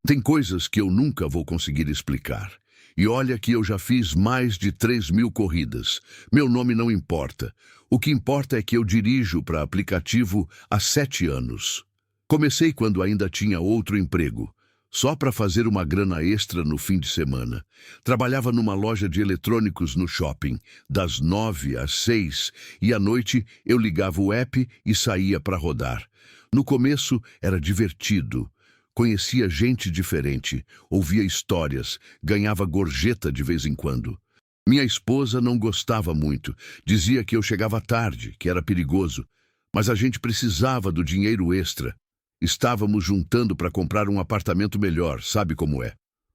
Tem coisas que eu nunca vou conseguir explicar. E olha que eu já fiz mais de 3.000 corridas. Meu nome não importa. O que importa é que eu dirijo para aplicativo há 7 anos. Comecei quando ainda tinha outro emprego, só para fazer uma grana extra no fim de semana. Trabalhava numa loja de eletrônicos no shopping, das 9 às 6, e à noite eu ligava o app e saía para rodar. No começo era divertido. Conhecia gente diferente, ouvia histórias, ganhava gorjeta de vez em quando. Minha esposa não gostava muito, dizia que eu chegava tarde, que era perigoso, mas a gente precisava do dinheiro extra. Estávamos juntando para comprar um apartamento melhor, sabe como é.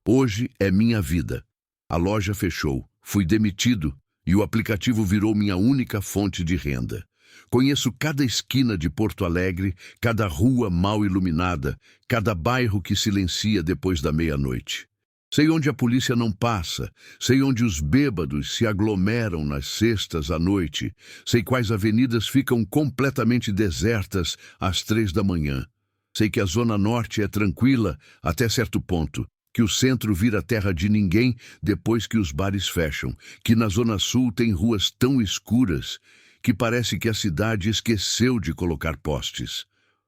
Hoje é minha vida. A loja fechou, fui demitido e o aplicativo virou minha única fonte de renda. Conheço cada esquina de Porto Alegre, cada rua mal iluminada, cada bairro que silencia depois da meia-noite. Sei onde a polícia não passa, sei onde os bêbados se aglomeram nas sextas à noite, sei quais avenidas ficam completamente desertas às 3 da manhã. Sei que a Zona Norte é tranquila até certo ponto, que o centro vira terra de ninguém depois que os bares fecham, que na Zona Sul tem ruas tão escuras que parece que a cidade esqueceu de colocar postes.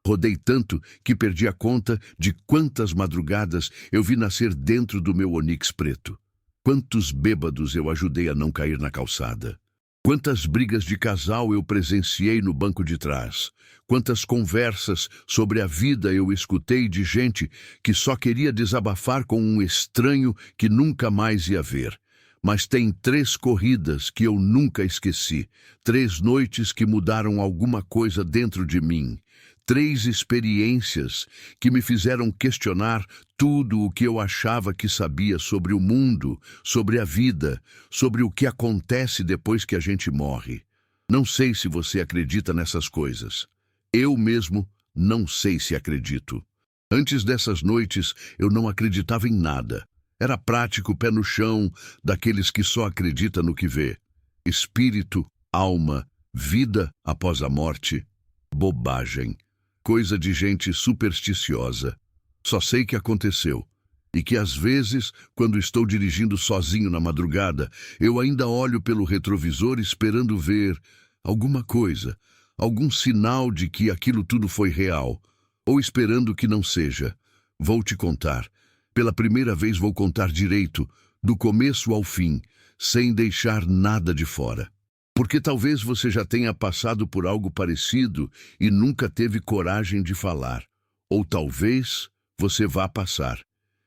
Rodei tanto que perdi a conta de quantas madrugadas eu vi nascer dentro do meu Onix preto. Quantos bêbados eu ajudei a não cair na calçada. Quantas brigas de casal eu presenciei no banco de trás. Quantas conversas sobre a vida eu escutei de gente que só queria desabafar com um estranho que nunca mais ia ver. Mas tem 3 corridas que eu nunca esqueci, 3 noites que mudaram alguma coisa dentro de mim, 3 experiências que me fizeram questionar tudo o que eu achava que sabia sobre o mundo, sobre a vida, sobre o que acontece depois que a gente morre. Não sei se você acredita nessas coisas. Eu mesmo não sei se acredito. Antes dessas noites, eu não acreditava em nada. Era prático, pé no chão, daqueles que só acredita no que vê. Espírito, alma, vida após a morte. Bobagem. Coisa de gente supersticiosa. Só sei que aconteceu. E que às vezes, quando estou dirigindo sozinho na madrugada, eu ainda olho pelo retrovisor esperando ver alguma coisa, algum sinal de que aquilo tudo foi real, ou esperando que não seja. Vou te contar. Pela primeira vez vou contar direito, do começo ao fim, sem deixar nada de fora. Porque talvez você já tenha passado por algo parecido e nunca teve coragem de falar. Ou talvez você vá passar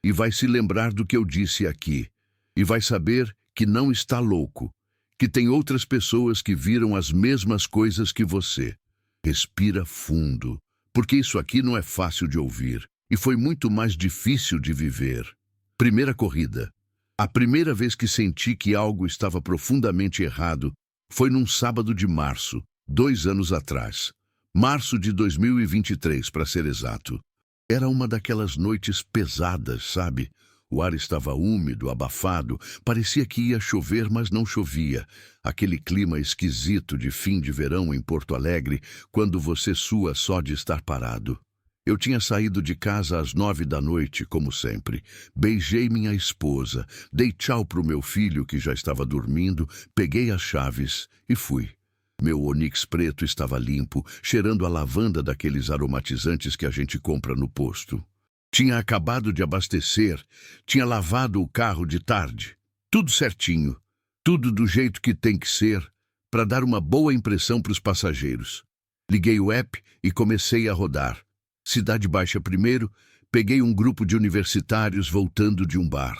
e vai se lembrar do que eu disse aqui. E vai saber que não está louco, que tem outras pessoas que viram as mesmas coisas que você. Respira fundo, porque isso aqui não é fácil de ouvir. E foi muito mais difícil de viver. Primeira corrida. A primeira vez que senti que algo estava profundamente errado foi num sábado de março, 2 anos atrás. Março de 2023, para ser exato. Era uma daquelas noites pesadas, sabe? O ar estava úmido, abafado, parecia que ia chover, mas não chovia. Aquele clima esquisito de fim de verão em Porto Alegre, quando você sua só de estar parado. Eu tinha saído de casa às 9 da noite, como sempre. Beijei minha esposa, dei tchau pro meu filho que já estava dormindo, peguei as chaves e fui. Meu Onix preto estava limpo, cheirando a lavanda daqueles aromatizantes que a gente compra no posto. Tinha acabado de abastecer, tinha lavado o carro de tarde. Tudo certinho, tudo do jeito que tem que ser, para dar uma boa impressão para os passageiros. Liguei o app e comecei a rodar. Cidade Baixa primeiro, peguei um grupo de universitários voltando de um bar.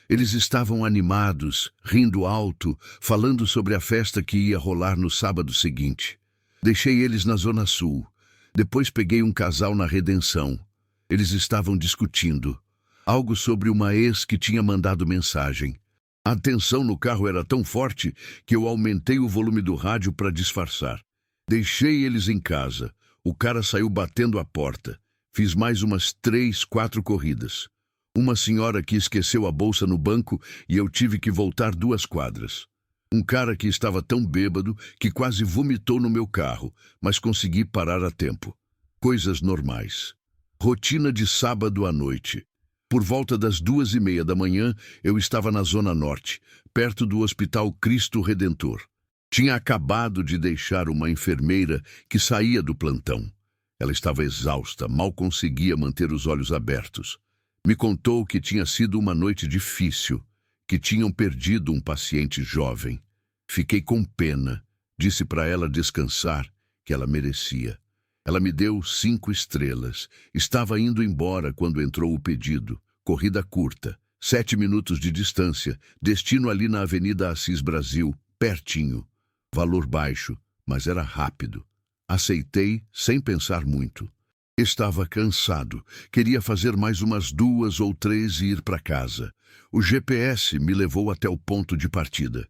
Eles estavam animados, rindo alto, falando sobre a festa que ia rolar no sábado seguinte. Deixei eles na Zona Sul. Depois peguei um casal na Redenção. Eles estavam discutindo. Algo sobre uma ex que tinha mandado mensagem. A tensão no carro era tão forte que eu aumentei o volume do rádio para disfarçar. Deixei eles em casa. O cara saiu batendo a porta. Fiz mais umas 3, 4 corridas. Uma senhora que esqueceu a bolsa no banco e eu tive que voltar 2 quadras. Um cara que estava tão bêbado que quase vomitou no meu carro, mas consegui parar a tempo. Coisas normais. Rotina de sábado à noite. Por volta das 2:30 da manhã, eu estava na Zona Norte, perto do Hospital Cristo Redentor. Tinha acabado de deixar uma enfermeira que saía do plantão. Ela estava exausta, mal conseguia manter os olhos abertos. Me contou que tinha sido uma noite difícil, que tinham perdido um paciente jovem. Fiquei com pena. Disse para ela descansar, que ela merecia. Ela me deu 5 estrelas. Estava indo embora quando entrou o pedido. Corrida curta, 7 minutos de distância, destino ali na Avenida Assis Brasil, pertinho. Valor baixo, mas era rápido. Aceitei sem pensar muito. Estava cansado, queria fazer mais umas 2 ou 3 e ir para casa. O GPS me levou até o ponto de partida.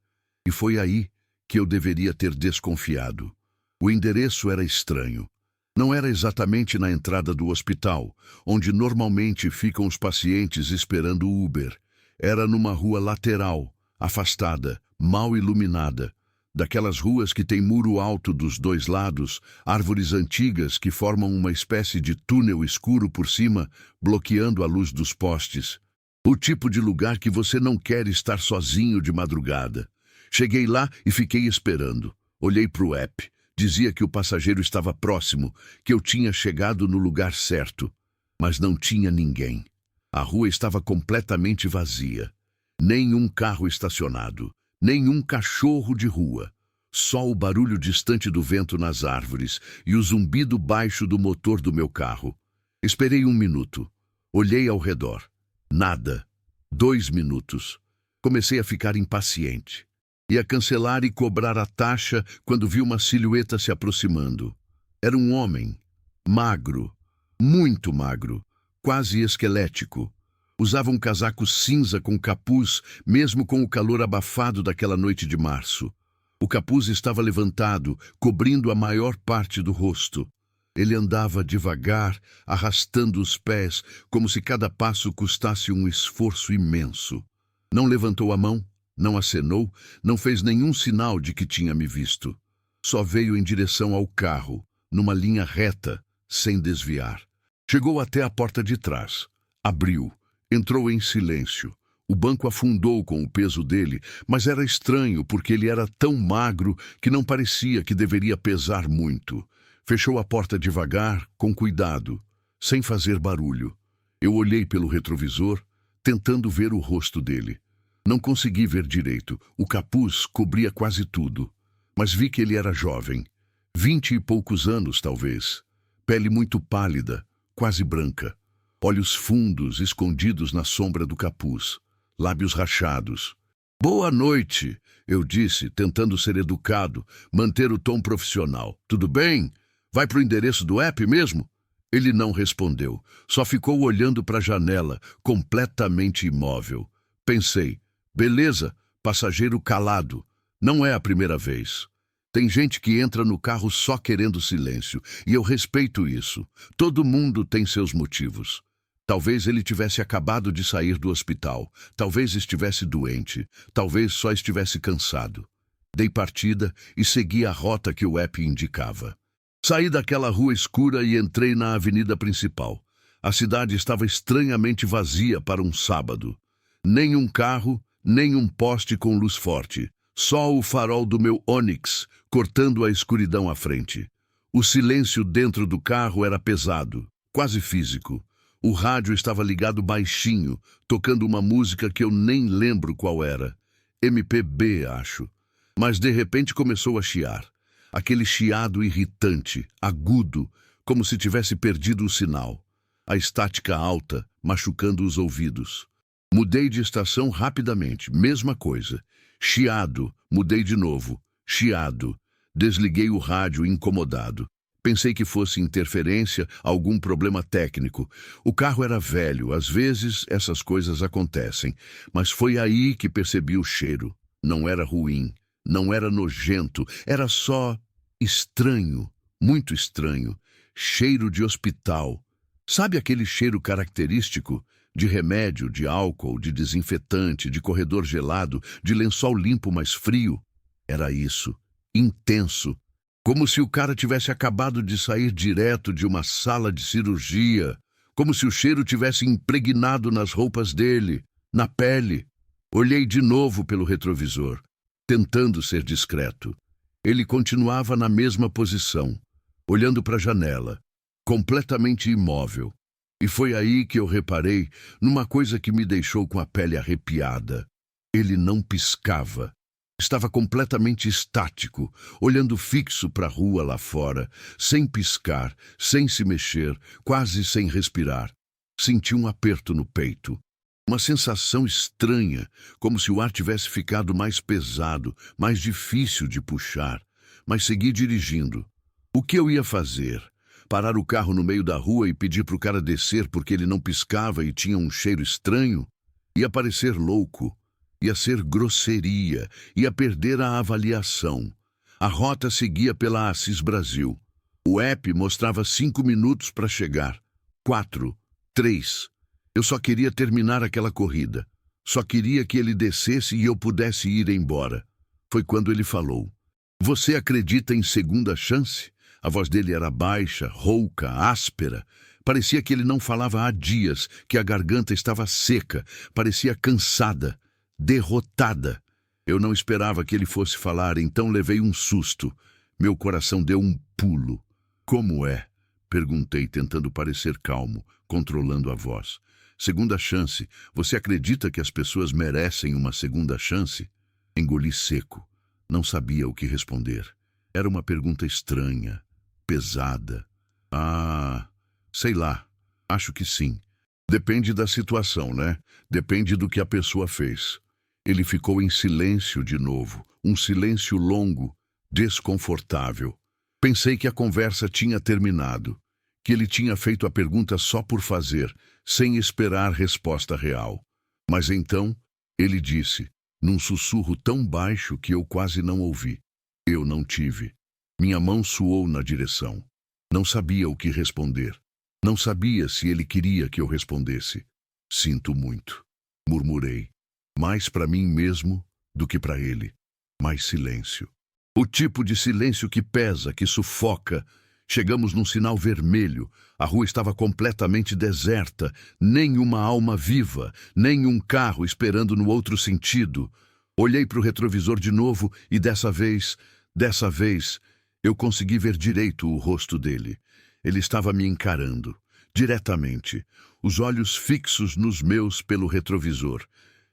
E foi aí que eu deveria ter desconfiado. O endereço era estranho. Não era exatamente na entrada do hospital, onde normalmente ficam os pacientes esperando o Uber. Era numa rua lateral, afastada, mal iluminada. Daquelas ruas que tem muro alto dos 2 lados, árvores antigas que formam uma espécie de túnel escuro por cima, bloqueando a luz dos postes. O tipo de lugar que você não quer estar sozinho de madrugada. Cheguei lá e fiquei esperando. Olhei para o app. Dizia que o passageiro estava próximo, que eu tinha chegado no lugar certo. Mas não tinha ninguém. A rua estava completamente vazia. Nenhum carro estacionado. Nenhum cachorro de rua. Só o barulho distante do vento nas árvores e o zumbido baixo do motor do meu carro. Esperei 1 minuto. Olhei ao redor. Nada. 2 minutos. Comecei a ficar impaciente. Ia cancelar e cobrar a taxa quando vi uma silhueta se aproximando. Era um homem. Magro. Muito magro. Quase esquelético. Usava um casaco cinza com capuz, mesmo com o calor abafado daquela noite de março. O capuz estava levantado, cobrindo a maior parte do rosto. Ele andava devagar, arrastando os pés, como se cada passo custasse um esforço imenso. Não levantou a mão, não acenou, não fez nenhum sinal de que tinha me visto. Só veio em direção ao carro, numa linha reta, sem desviar. Chegou até a porta de trás. Abriu. Entrou em silêncio. O banco afundou com o peso dele, mas era estranho porque ele era tão magro que não parecia que deveria pesar muito. Fechou a porta devagar, com cuidado, sem fazer barulho. Eu olhei pelo retrovisor, tentando ver o rosto dele. Não consegui ver direito. O capuz cobria quase tudo. Mas vi que ele era jovem. 20 e poucos anos, talvez. Pele muito pálida, quase branca. Olhos fundos, escondidos na sombra do capuz. Lábios rachados. "Boa noite", eu disse, tentando ser educado, manter o tom profissional. "Tudo bem? Vai pro endereço do app mesmo?" Ele não respondeu. Só ficou olhando para a janela, completamente imóvel. Pensei, beleza, passageiro calado. Não é a primeira vez. Tem gente que entra no carro só querendo silêncio, e eu respeito isso. Todo mundo tem seus motivos. Talvez ele tivesse acabado de sair do hospital, talvez estivesse doente, talvez só estivesse cansado. Dei partida e segui a rota que o app indicava. Saí daquela rua escura e entrei na avenida principal. A cidade estava estranhamente vazia para um sábado. Nem um carro, nem um poste com luz forte. Só o farol do meu Onix, cortando a escuridão à frente. O silêncio dentro do carro era pesado, quase físico. O rádio estava ligado baixinho, tocando uma música que eu nem lembro qual era. MPB, acho. Mas de repente começou a chiar. Aquele chiado irritante, agudo, como se tivesse perdido o sinal. A estática alta, machucando os ouvidos. Mudei de estação rapidamente, mesma coisa. Chiado, mudei de novo. Chiado. Desliguei o rádio incomodado. Pensei que fosse interferência, algum problema técnico. O carro era velho, às vezes essas coisas acontecem. Mas foi aí que percebi o cheiro. Não era ruim, não era nojento, era só estranho, muito estranho. Cheiro de hospital. Sabe aquele cheiro característico? De remédio, de álcool, de desinfetante, de corredor gelado, de lençol limpo mais frio? Era isso. Intenso. Como se o cara tivesse acabado de sair direto de uma sala de cirurgia, como se o cheiro tivesse impregnado nas roupas dele, na pele. Olhei de novo pelo retrovisor, tentando ser discreto. Ele continuava na mesma posição, olhando para a janela, completamente imóvel. E foi aí que eu reparei numa coisa que me deixou com a pele arrepiada. Ele não piscava. Estava completamente estático, olhando fixo para a rua lá fora, sem piscar, sem se mexer, quase sem respirar. Senti um aperto no peito. Uma sensação estranha, como se o ar tivesse ficado mais pesado, mais difícil de puxar. Mas segui dirigindo. O que eu ia fazer? Parar o carro no meio da rua e pedir para o cara descer porque ele não piscava e tinha um cheiro estranho? Ia parecer louco. Ia ser grosseria. Ia perder a avaliação. A rota seguia pela Assis Brasil. O app mostrava 5 minutos para chegar. 4, 3. Eu só queria terminar aquela corrida. Só queria que ele descesse e eu pudesse ir embora. Foi quando ele falou: "Você acredita em segunda chance?" A voz dele era baixa, rouca, áspera. Parecia que ele não falava há dias, que a garganta estava seca, parecia cansada, derrotada. Eu não esperava que ele fosse falar, então levei um susto. Meu coração deu um pulo. "Como é?" perguntei, tentando parecer calmo, controlando a voz. "Segunda chance. Você acredita que as pessoas merecem uma segunda chance?" Engoli seco. Não sabia o que responder. Era uma pergunta estranha, pesada. Sei lá. Acho que sim. Depende da situação, né? Depende do que a pessoa fez. Ele ficou em silêncio de novo. Um silêncio longo, desconfortável. Pensei que a conversa tinha terminado. Que ele tinha feito a pergunta só por fazer, sem esperar resposta real. Mas então, ele disse, num sussurro tão baixo que eu quase não ouvi: "Eu não tive." Minha mão suou na direção. Não sabia o que responder. Não sabia se ele queria que eu respondesse. "Sinto muito", murmurei. Mais para mim mesmo do que para ele. Mais silêncio. O tipo de silêncio que pesa, que sufoca. Chegamos num sinal vermelho. A rua estava completamente deserta. Nem uma alma viva, nem um carro esperando no outro sentido. Olhei para o retrovisor de novo e dessa vez, eu consegui ver direito o rosto dele. Ele estava me encarando, diretamente, os olhos fixos nos meus pelo retrovisor.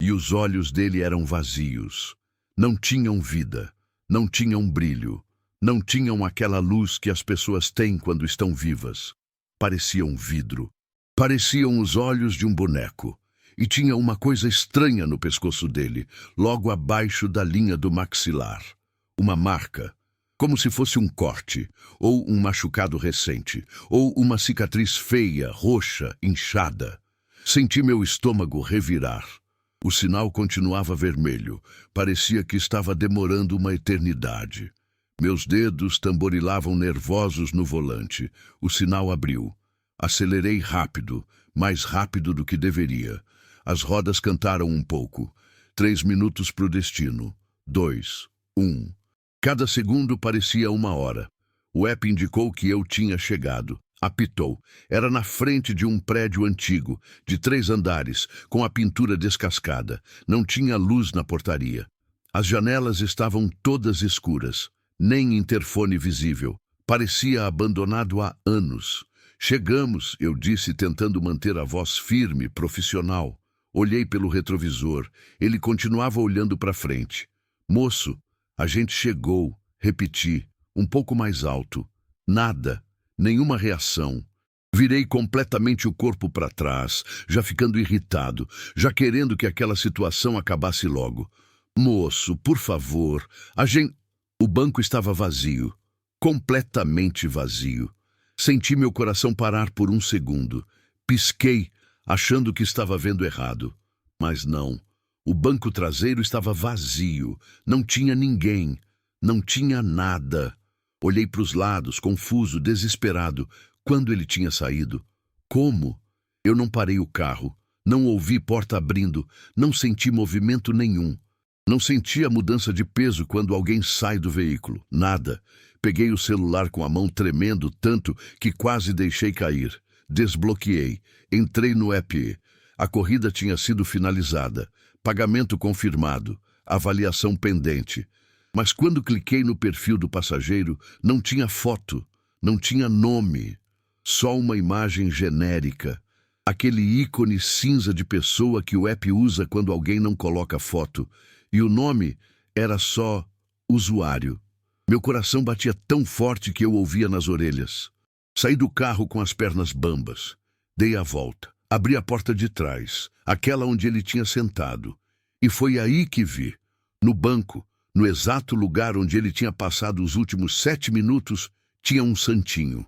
E os olhos dele eram vazios. Não tinham vida, não tinham brilho. Não tinham aquela luz que as pessoas têm quando estão vivas. Pareciam vidro. Pareciam os olhos de um boneco. E tinha uma coisa estranha no pescoço dele, logo abaixo da linha do maxilar. Uma marca, como se fosse um corte, ou um machucado recente, ou uma cicatriz feia, roxa, inchada. Senti meu estômago revirar. O sinal continuava vermelho. Parecia que estava demorando uma eternidade. Meus dedos tamborilavam nervosos no volante. O sinal abriu. Acelerei rápido, mais rápido do que deveria. As rodas cantaram um pouco. 3 minutos para o destino. 2, 1. Cada segundo parecia 1 hora. O app indicou que eu tinha chegado. Apitou. Era na frente de um prédio antigo, de 3 andares, com a pintura descascada. Não tinha luz na portaria. As janelas estavam todas escuras. Nem interfone visível. Parecia abandonado há anos. "Chegamos", eu disse, tentando manter a voz firme, profissional. Olhei pelo retrovisor. Ele continuava olhando para frente. "Moço, a gente chegou", repeti, um pouco mais alto. Nada. Nenhuma reação. Virei completamente o corpo para trás, já ficando irritado, já querendo que aquela situação acabasse logo. "Moço, por favor, a gente..." O banco estava vazio, completamente vazio. Senti meu coração parar por 1 segundo. Pisquei, achando que estava vendo errado. Mas não. O banco traseiro estava vazio. Não tinha ninguém. Não tinha nada. Olhei para os lados, confuso, desesperado. Quando ele tinha saído? Como? Eu não parei o carro. Não ouvi porta abrindo. Não senti movimento nenhum. Não senti a mudança de peso quando alguém sai do veículo. Nada. Peguei o celular com a mão tremendo tanto que quase deixei cair. Desbloqueei. Entrei no app. A corrida tinha sido finalizada. Pagamento confirmado. Avaliação pendente. Mas quando cliquei no perfil do passageiro, não tinha foto, não tinha nome. Só uma imagem genérica. Aquele ícone cinza de pessoa que o app usa quando alguém não coloca foto. E o nome era só usuário. Meu coração batia tão forte que eu ouvia nas orelhas. Saí do carro com as pernas bambas. Dei a volta. Abri a porta de trás, aquela onde ele tinha sentado. E foi aí que vi, no banco, no exato lugar onde ele tinha passado os últimos 7 minutos, tinha um santinho.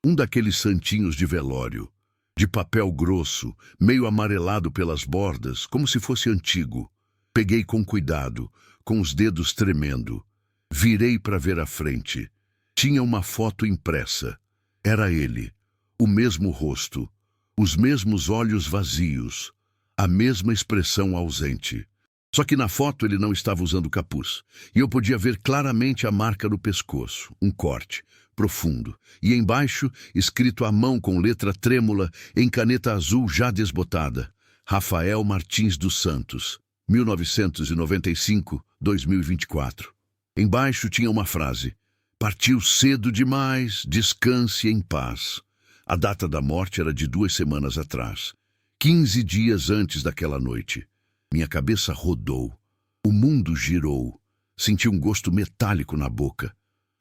Um daqueles santinhos de velório. De papel grosso, meio amarelado pelas bordas, como se fosse antigo. Peguei com cuidado, com os dedos tremendo. Virei para ver a frente. Tinha uma foto impressa. Era ele, o mesmo rosto, os mesmos olhos vazios, a mesma expressão ausente. Só que na foto ele não estava usando capuz, e eu podia ver claramente a marca no pescoço, um corte profundo, e embaixo, escrito à mão com letra trêmula, em caneta azul já desbotada, Rafael Martins dos Santos, 1995-2024. Embaixo tinha uma frase: partiu cedo demais, descanse em paz. A data da morte era de 2 semanas atrás, 15 dias antes daquela noite. Minha cabeça rodou, o mundo girou, senti um gosto metálico na boca.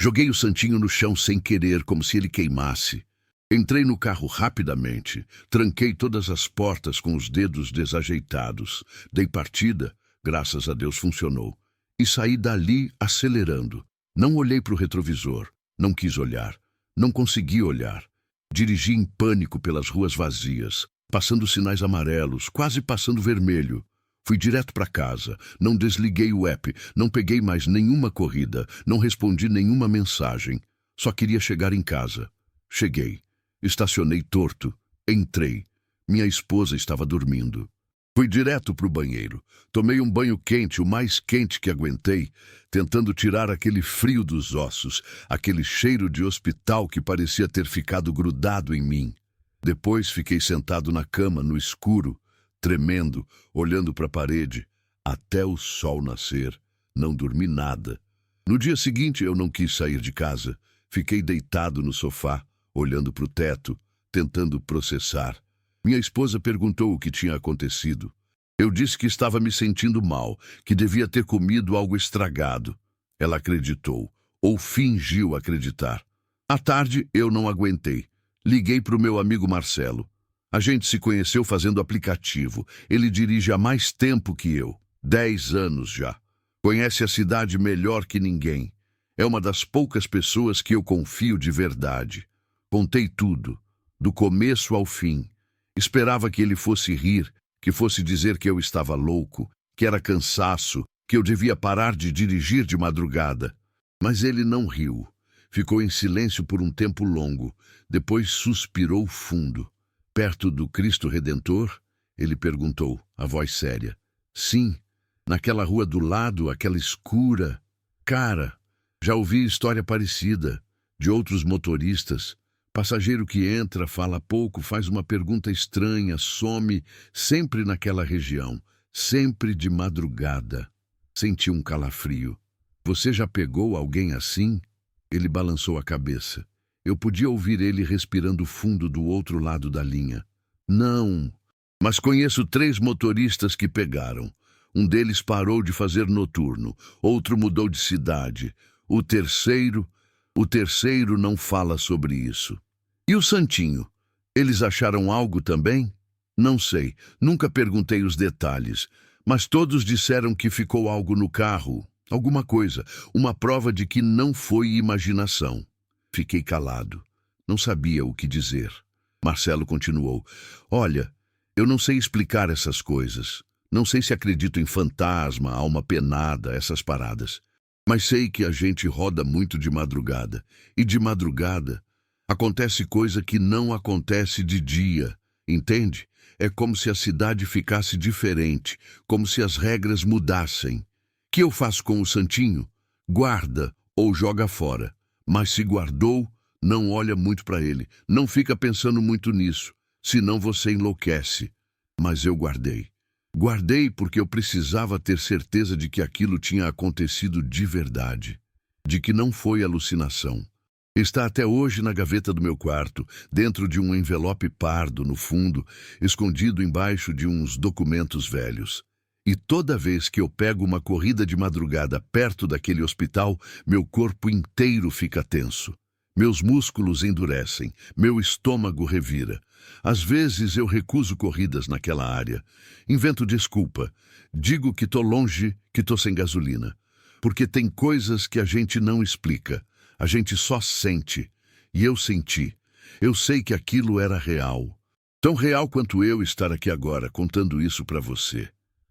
Joguei o santinho no chão sem querer, como se ele queimasse. Entrei no carro rapidamente, tranquei todas as portas com os dedos desajeitados, dei partida, graças a Deus funcionou, e saí dali acelerando. Não olhei para o retrovisor, não quis olhar, não consegui olhar. Dirigi em pânico pelas ruas vazias, passando sinais amarelos, quase passando vermelho. Fui direto para casa, não desliguei o app, não peguei mais nenhuma corrida, não respondi nenhuma mensagem. Só queria chegar em casa. Cheguei, estacionei torto, entrei. Minha esposa estava dormindo. Fui direto para o banheiro. Tomei um banho quente, o mais quente que aguentei, tentando tirar aquele frio dos ossos, aquele cheiro de hospital que parecia ter ficado grudado em mim. Depois fiquei sentado na cama, no escuro, tremendo, olhando para a parede, até o sol nascer. Não dormi nada. No dia seguinte eu não quis sair de casa. Fiquei deitado no sofá, olhando para o teto, tentando processar. Minha esposa perguntou o que tinha acontecido. Eu disse que estava me sentindo mal, que devia ter comido algo estragado. Ela acreditou, ou fingiu acreditar. À tarde, eu não aguentei. Liguei para o meu amigo Marcelo. A gente se conheceu fazendo aplicativo. Ele dirige há mais tempo que eu. 10 anos já. Conhece a cidade melhor que ninguém. É uma das poucas pessoas que eu confio de verdade. Contei tudo, do começo ao fim. Esperava que ele fosse rir, que fosse dizer que eu estava louco, que era cansaço, que eu devia parar de dirigir de madrugada. Mas ele não riu. Ficou em silêncio por um tempo longo. Depois suspirou fundo. Perto do Cristo Redentor? Ele perguntou, a voz séria. Sim, naquela rua do lado, aquela escura. Cara, já ouvi história parecida, de outros motoristas. Passageiro que entra, fala pouco, faz uma pergunta estranha, some, sempre naquela região, sempre de madrugada. Senti um calafrio. Você já pegou alguém assim? Ele balançou a cabeça. Eu podia ouvir ele respirando fundo do outro lado da linha. Não, mas conheço 3 motoristas que pegaram. Um deles parou de fazer noturno, outro mudou de cidade. O terceiro não fala sobre isso. E o Santinho? Eles acharam algo também? Não sei, nunca perguntei os detalhes, mas todos disseram que ficou algo no carro, alguma coisa, uma prova de que não foi imaginação. Fiquei calado, não sabia o que dizer. Marcelo continuou, olha, eu não sei explicar essas coisas, não sei se acredito em fantasma, alma penada, essas paradas, mas sei que a gente roda muito de madrugada, e de madrugada acontece coisa que não acontece de dia, entende? É como se a cidade ficasse diferente, como se as regras mudassem. Que eu faço com o Santinho? Guarda ou joga fora. Mas se guardou, Não olha muito para ele, não fica pensando muito nisso, senão você enlouquece. Mas eu guardei. Guardei porque eu precisava ter certeza de que aquilo tinha acontecido de verdade, de que não foi alucinação. Está até hoje na gaveta do meu quarto, dentro de um envelope pardo no fundo, escondido embaixo de uns documentos velhos. E toda vez que eu pego uma corrida de madrugada perto daquele hospital, meu corpo inteiro fica tenso. Meus músculos endurecem, meu estômago revira. Às vezes eu recuso corridas naquela área. Invento desculpa. Digo que tô longe, que tô sem gasolina. Porque tem coisas que a gente não explica. A gente só sente. E eu senti. Eu sei que aquilo era real. Tão real quanto eu estar aqui agora contando isso para você.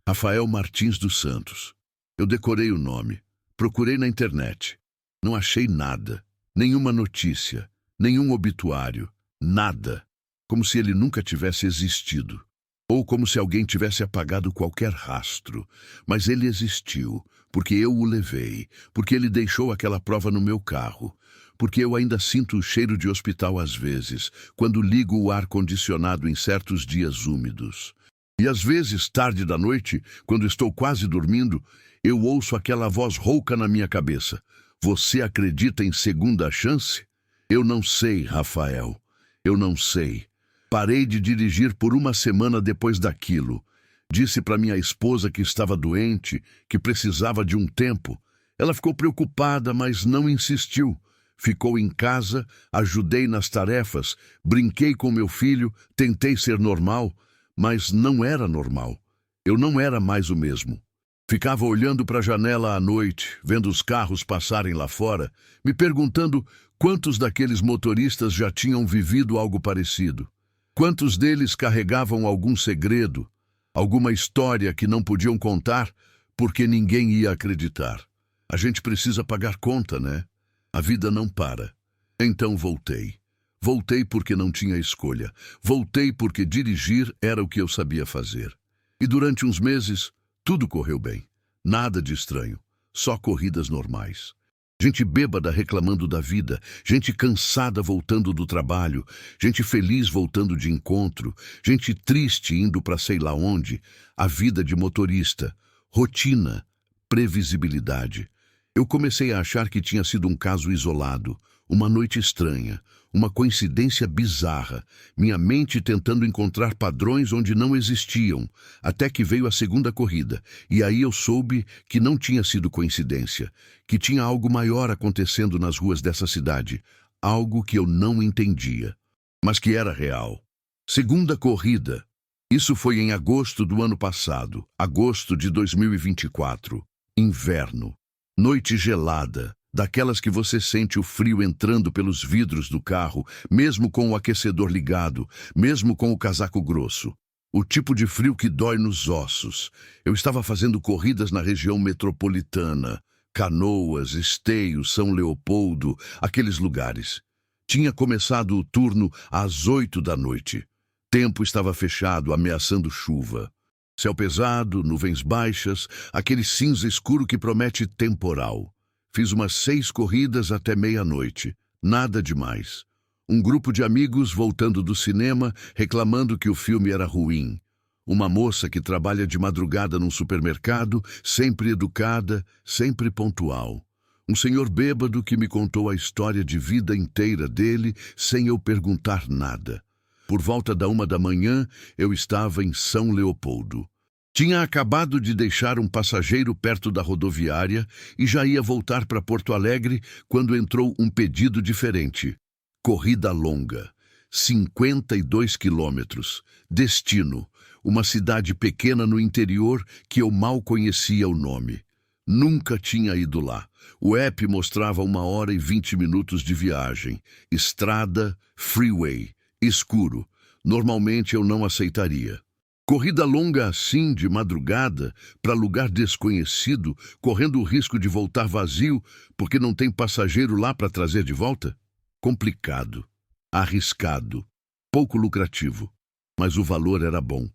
Rafael Martins dos Santos. Eu decorei o nome. Procurei na internet. Não achei nada. Nenhuma notícia. Nenhum obituário. Nada. Como se ele nunca tivesse existido. Ou como se alguém tivesse apagado qualquer rastro. Mas ele existiu, porque eu o levei, porque ele deixou aquela prova no meu carro, porque eu ainda sinto o cheiro de hospital às vezes, quando ligo o ar-condicionado em certos dias úmidos. E às vezes, tarde da noite, quando estou quase dormindo, eu ouço aquela voz rouca na minha cabeça. Você acredita em segunda chance? Eu não sei, Rafael. Eu não sei. Parei de dirigir por uma semana depois daquilo. Disse para minha esposa que estava doente, que precisava de um tempo. Ela ficou preocupada, mas não insistiu. Ficou em casa, ajudei nas tarefas, brinquei com meu filho, tentei ser normal, mas não era normal. Eu não era mais o mesmo. Ficava olhando para a janela à noite, vendo os carros passarem lá fora, me perguntando quantos daqueles motoristas já tinham vivido algo parecido. Quantos deles carregavam algum segredo, alguma história que não podiam contar porque ninguém ia acreditar. A gente precisa pagar conta, né? A vida não para. Então voltei. Voltei porque não tinha escolha. Voltei porque dirigir era o que eu sabia fazer. E durante uns meses, tudo correu bem. Nada de estranho. Só corridas normais. Gente bêbada reclamando da vida, gente cansada voltando do trabalho, gente feliz voltando de encontro, gente triste indo para sei lá onde. A vida de motorista, rotina, previsibilidade. Eu comecei a achar que tinha sido um caso isolado, uma noite estranha, uma coincidência bizarra, minha mente tentando encontrar padrões onde não existiam, até que veio a segunda corrida, e aí eu soube que não tinha sido coincidência, que tinha algo maior acontecendo nas ruas dessa cidade, algo que eu não entendia, mas que era real. Segunda corrida. Isso foi em agosto do ano passado, agosto de 2024, inverno. Noite gelada, daquelas que você sente o frio entrando pelos vidros do carro, mesmo com o aquecedor ligado, mesmo com o casaco grosso. O tipo de frio que dói nos ossos. Eu estava fazendo corridas na região metropolitana, Canoas, Esteio, São Leopoldo, aqueles lugares. Tinha começado o turno às 8 da noite. Tempo estava fechado, ameaçando chuva. Céu pesado, nuvens baixas, aquele cinza escuro que promete temporal. Fiz umas 6 corridas até meia-noite. Nada demais. Um grupo de amigos voltando do cinema, reclamando que o filme era ruim. Uma moça que trabalha de madrugada num supermercado, sempre educada, sempre pontual. Um senhor bêbado que me contou a história de vida inteira dele, sem eu perguntar nada. Por volta da 1 da manhã, eu estava em São Leopoldo. Tinha acabado de deixar um passageiro perto da rodoviária e já ia voltar para Porto Alegre quando entrou um pedido diferente. Corrida longa, 52 quilômetros. Destino, uma cidade pequena no interior que eu mal conhecia o nome. Nunca tinha ido lá. O app mostrava 1 hora e 20 minutos de viagem. Estrada, freeway. Escuro. Normalmente eu não aceitaria. Corrida longa assim, de madrugada, para lugar desconhecido, correndo o risco de voltar vazio porque não tem passageiro lá para trazer de volta? Complicado. Arriscado. Pouco lucrativo. Mas o valor era bom.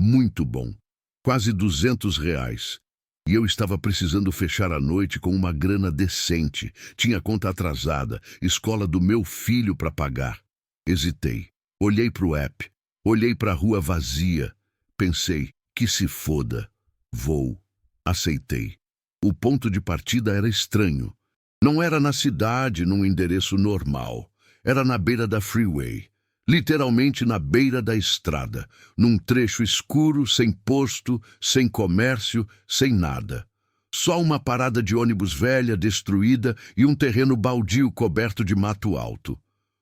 Muito bom. Quase R$ 200. E eu estava precisando fechar a noite com uma grana decente. Tinha conta atrasada, escola do meu filho para pagar. Hesitei. Olhei para o app. Olhei para a rua vazia. Pensei, que se foda. Vou. Aceitei. O ponto de partida era estranho. Não era na cidade, num endereço normal. Era na beira da freeway. Literalmente na beira da estrada, num trecho escuro, sem posto, sem comércio, sem nada. Só uma parada de ônibus velha, destruída e um terreno baldio coberto de mato alto.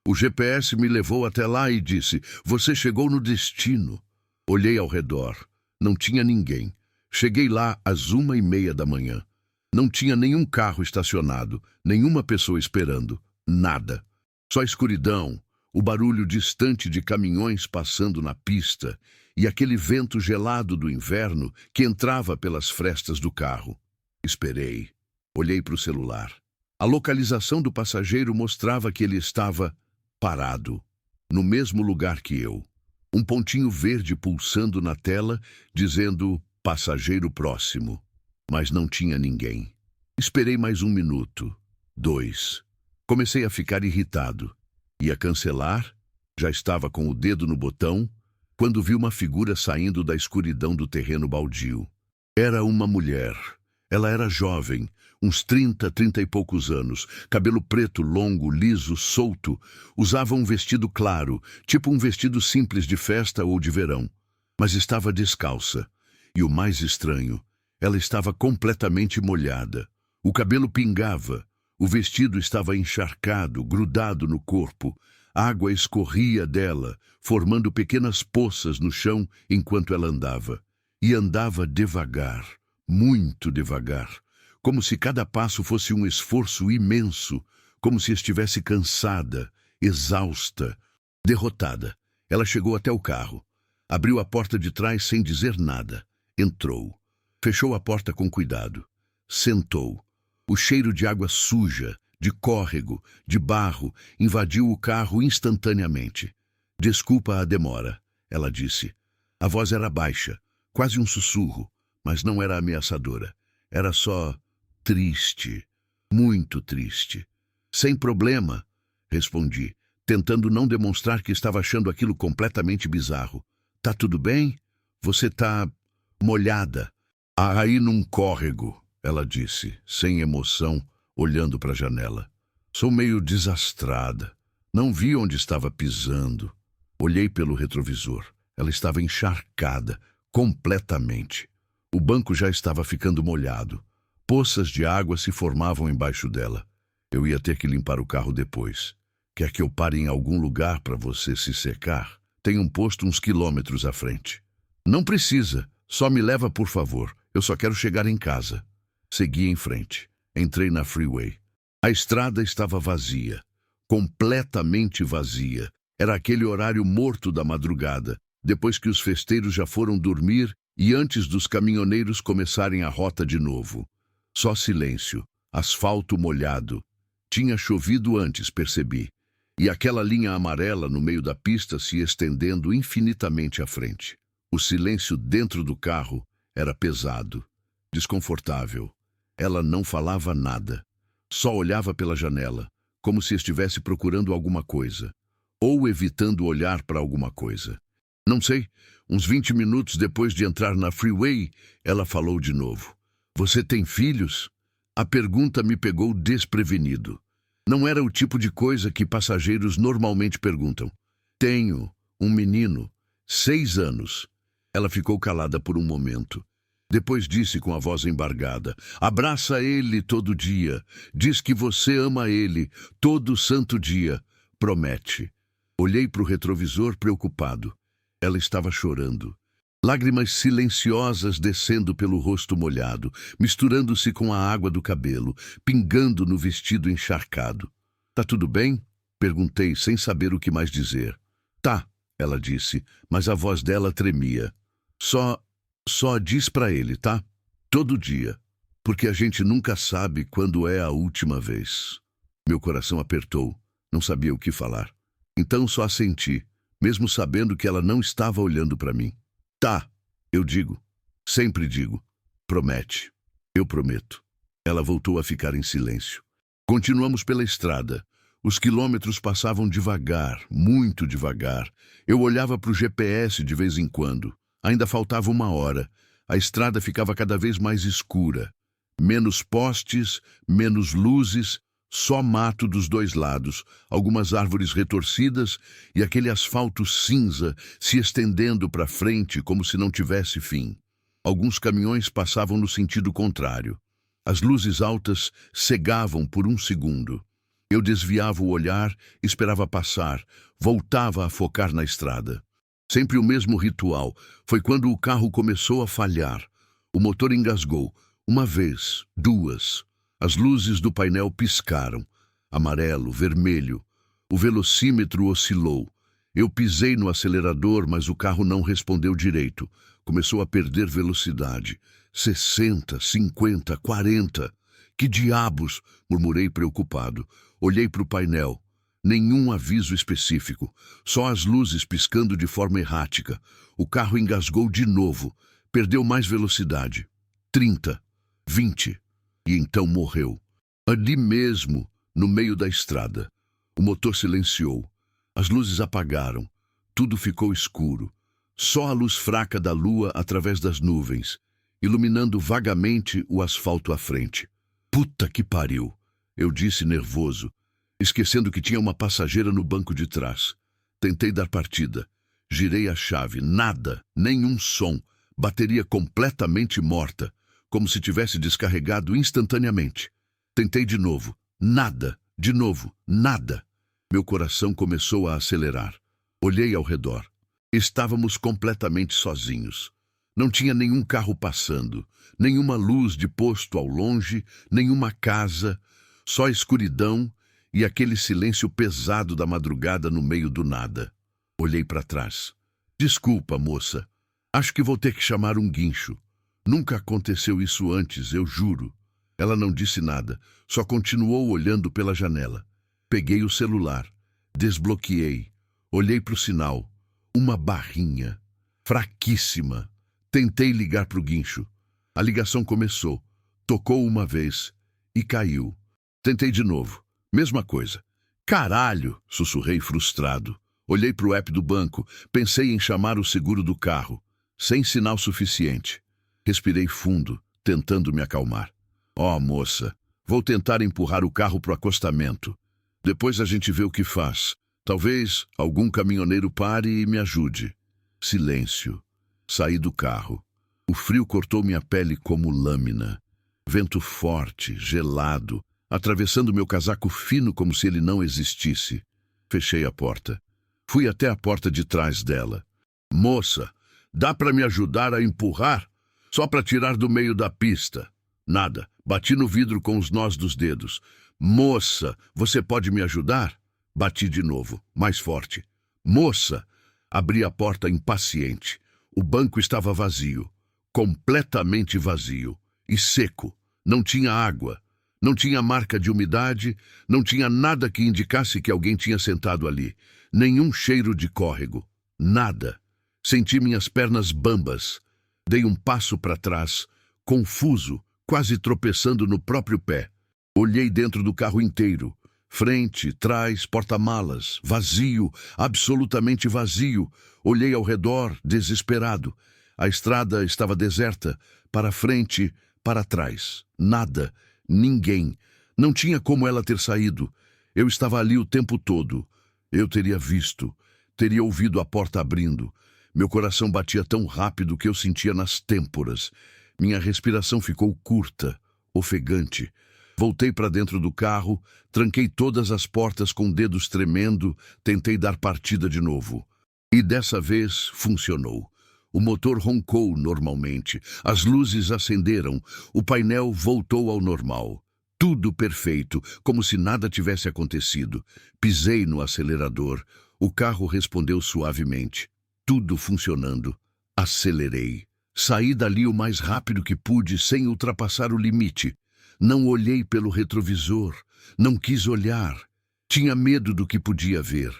O GPS me levou até lá e disse, você chegou no destino. Olhei ao redor. Não tinha ninguém. Cheguei lá às 1h30 da manhã. Não tinha nenhum carro estacionado, nenhuma pessoa esperando, nada. Só escuridão, o barulho distante de caminhões passando na pista e aquele vento gelado do inverno que entrava pelas frestas do carro. Esperei. Olhei para o celular. A localização do passageiro mostrava que ele estava parado, no mesmo lugar que eu. Um pontinho verde pulsando na tela, dizendo passageiro próximo. Mas não tinha ninguém. Esperei mais 1 minuto, 2. Comecei a ficar irritado. Ia cancelar, já estava com o dedo no botão, quando vi uma figura saindo da escuridão do terreno baldio. Era uma mulher. Ela era jovem, uns 30 e poucos anos, cabelo preto, longo, liso, solto. Usava um vestido claro, tipo um vestido simples de festa ou de verão. Mas estava descalça. E o mais estranho, ela estava completamente molhada. O cabelo pingava. O vestido estava encharcado, grudado no corpo. Água escorria dela, formando pequenas poças no chão enquanto ela andava. E andava devagar, muito devagar, como se cada passo fosse um esforço imenso, como se estivesse cansada, exausta, derrotada. Ela chegou até o carro. Abriu a porta de trás sem dizer nada. Entrou. Fechou a porta com cuidado. Sentou. O cheiro de água suja, de córrego, de barro, invadiu o carro instantaneamente. Desculpa a demora, ela disse. A voz era baixa, quase um sussurro, mas não era ameaçadora. Era só triste, muito triste. Sem problema, respondi, tentando não demonstrar que estava achando aquilo completamente bizarro. Tá tudo bem? Você tá molhada. Aí num córrego, ela disse, sem emoção, olhando para a janela. Sou meio desastrada. Não vi onde estava pisando. Olhei pelo retrovisor. Ela estava encharcada, completamente. O banco já estava ficando molhado. Poças de água se formavam embaixo dela. Eu ia ter que limpar o carro depois. Quer que eu pare em algum lugar para você se secar? Tem um posto uns quilômetros à frente. Não precisa. Só me leva, por favor. Eu só quero chegar em casa. Segui em frente. Entrei na freeway. A estrada estava vazia. Completamente vazia. Era aquele horário morto da madrugada, depois que os festeiros já foram dormir e antes dos caminhoneiros começarem a rota de novo. Só silêncio. Asfalto molhado. Tinha chovido antes, percebi. E aquela linha amarela no meio da pista se estendendo infinitamente à frente. O silêncio dentro do carro era pesado, desconfortável. Ela não falava nada. Só olhava pela janela, como se estivesse procurando alguma coisa, ou evitando olhar para alguma coisa. Não sei, uns 20 minutos depois de entrar na freeway, ela falou de novo. Você tem filhos? A pergunta me pegou desprevenido. Não era o tipo de coisa que passageiros normalmente perguntam. Tenho um menino, 6 anos. Ela ficou calada por um momento. Depois disse com a voz embargada, abraça ele todo dia, diz que você ama ele todo santo dia, promete. Olhei para o retrovisor preocupado. Ela estava chorando. Lágrimas silenciosas descendo pelo rosto molhado, misturando-se com a água do cabelo, pingando no vestido encharcado. Tá tudo bem? Perguntei, sem saber o que mais dizer. Tá, ela disse, mas a voz dela tremia. Só diz pra ele, tá? Todo dia. Porque a gente nunca sabe quando é a última vez. Meu coração apertou. Não sabia o que falar. Então só assenti, mesmo sabendo que ela não estava olhando para mim. Tá, eu digo. Sempre digo. Promete. Eu prometo. Ela voltou a ficar em silêncio. Continuamos pela estrada. Os quilômetros passavam devagar, muito devagar. Eu olhava para o GPS de vez em quando. Ainda faltava 1 hora. A estrada ficava cada vez mais escura. Menos postes, menos luzes, só mato dos dois lados, algumas árvores retorcidas e aquele asfalto cinza se estendendo para frente como se não tivesse fim. Alguns caminhões passavam no sentido contrário. As luzes altas cegavam por 1 segundo. Eu desviava o olhar, esperava passar, voltava a focar na estrada. Sempre o mesmo ritual. Foi quando o carro começou a falhar. O motor engasgou. 1 vez, 2. As luzes do painel piscaram. Amarelo, vermelho. O velocímetro oscilou. Eu pisei no acelerador, mas o carro não respondeu direito. Começou a perder velocidade. 60, 50, 40. Que diabos? Murmurei preocupado. Olhei para o painel. Nenhum aviso específico. Só as luzes piscando de forma errática. O carro engasgou de novo. Perdeu mais velocidade. 30, 20. E então morreu. Ali mesmo, no meio da estrada. O motor silenciou. As luzes apagaram. Tudo ficou escuro. Só a luz fraca da lua através das nuvens, iluminando vagamente o asfalto à frente. Puta que pariu! Eu disse nervoso, esquecendo que tinha uma passageira no banco de trás. Tentei dar partida. Girei a chave. Nada, nenhum som. Bateria completamente morta, como se tivesse descarregado instantaneamente. Tentei de novo. Nada. De novo. Nada. Meu coração começou a acelerar. Olhei ao redor. Estávamos completamente sozinhos. Não tinha nenhum carro passando, nenhuma luz de posto ao longe, nenhuma casa, só escuridão e aquele silêncio pesado da madrugada no meio do nada. Olhei para trás. Desculpa, moça. Acho que vou ter que chamar um guincho. Nunca aconteceu isso antes, eu juro. Ela não disse nada, só continuou olhando pela janela. Peguei o celular. Desbloqueei. Olhei para o sinal. Uma barrinha. Fraquíssima. Tentei ligar para o guincho. A ligação começou. Tocou 1 vez. E caiu. Tentei de novo. Mesma coisa. Caralho! Sussurrei frustrado. Olhei para o app do banco. Pensei em chamar o seguro do carro. Sem sinal suficiente. Respirei fundo, tentando me acalmar. Oh, moça, vou tentar empurrar o carro para o acostamento. Depois a gente vê o que faz. Talvez algum caminhoneiro pare e me ajude. Silêncio. Saí do carro. O frio cortou minha pele como lâmina. Vento forte, gelado, atravessando meu casaco fino como se ele não existisse. Fechei a porta. Fui até a porta de trás dela. Moça, dá para me ajudar a empurrar? Só para tirar do meio da pista. Nada. Bati no vidro com os nós dos dedos. Moça, você pode me ajudar? Bati de novo, mais forte. Moça! Abri a porta impaciente. O banco estava vazio. Completamente vazio. E seco. Não tinha água. Não tinha marca de umidade. Não tinha nada que indicasse que alguém tinha sentado ali. Nenhum cheiro de córrego. Nada. Senti minhas pernas bambas. Dei um passo para trás, confuso, quase tropeçando no próprio pé. Olhei dentro do carro inteiro. Frente, trás, porta-malas, vazio, absolutamente vazio. Olhei ao redor, desesperado. A estrada estava deserta, para frente, para trás. Nada, ninguém. Não tinha como ela ter saído. Eu estava ali o tempo todo. Eu teria visto, teria ouvido a porta abrindo. Meu coração batia tão rápido que eu sentia nas têmporas. Minha respiração ficou curta, ofegante. Voltei para dentro do carro, tranquei todas as portas com dedos tremendo, tentei dar partida de novo. E dessa vez funcionou. O motor roncou normalmente, as luzes acenderam, o painel voltou ao normal. Tudo perfeito, como se nada tivesse acontecido. Pisei no acelerador, o carro respondeu suavemente. Tudo funcionando. Acelerei. Saí dali o mais rápido que pude, sem ultrapassar o limite. Não olhei pelo retrovisor, não quis olhar. Tinha medo do que podia ver.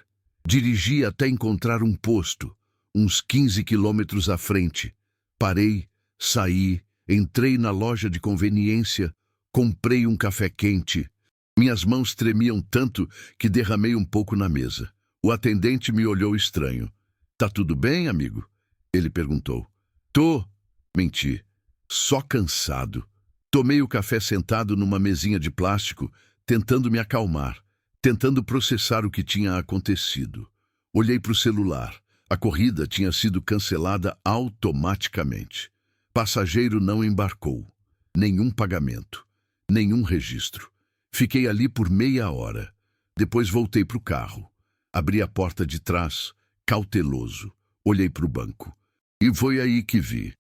Dirigi até encontrar um posto, uns 15 quilômetros à frente. Parei, saí, Entrei na loja de conveniência, comprei um café quente. Minhas mãos tremiam tanto que derramei um pouco na mesa. O atendente me olhou estranho. Tá tudo bem, amigo? Ele perguntou. Tô, menti. Só cansado. Tomei o café sentado numa mesinha de plástico, tentando me acalmar, tentando processar o que tinha acontecido. Olhei para o celular. A corrida tinha sido cancelada automaticamente. Passageiro não embarcou. Nenhum pagamento. Nenhum registro. Fiquei ali por meia hora. Depois voltei para o carro. Abri a porta de trás, cauteloso. Olhei para o banco. E foi aí que vi.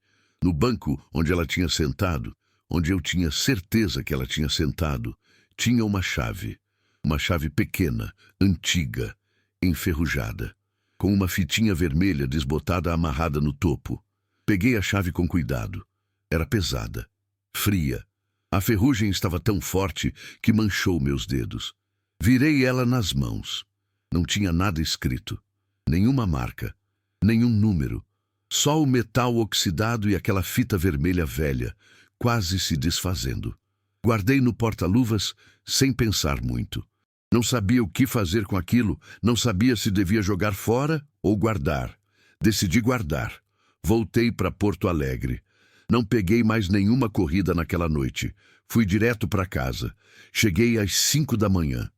No banco onde ela tinha sentado, onde eu tinha certeza que ela tinha sentado, tinha uma chave. Uma chave pequena, antiga, enferrujada, com uma fitinha vermelha desbotada amarrada no topo. Peguei a chave com cuidado. Era pesada, fria. A ferrugem estava tão forte que manchou meus dedos. Virei ela nas mãos. Não tinha nada escrito. Nenhuma marca. Nenhum número. Só o metal oxidado e aquela fita vermelha velha, quase se desfazendo. Guardei no porta-luvas sem pensar muito. Não sabia o que fazer com aquilo, não sabia se devia jogar fora ou guardar. Decidi guardar. Voltei para Porto Alegre. Não peguei mais nenhuma corrida naquela noite. Fui direto para casa. Cheguei às 5 da manhã.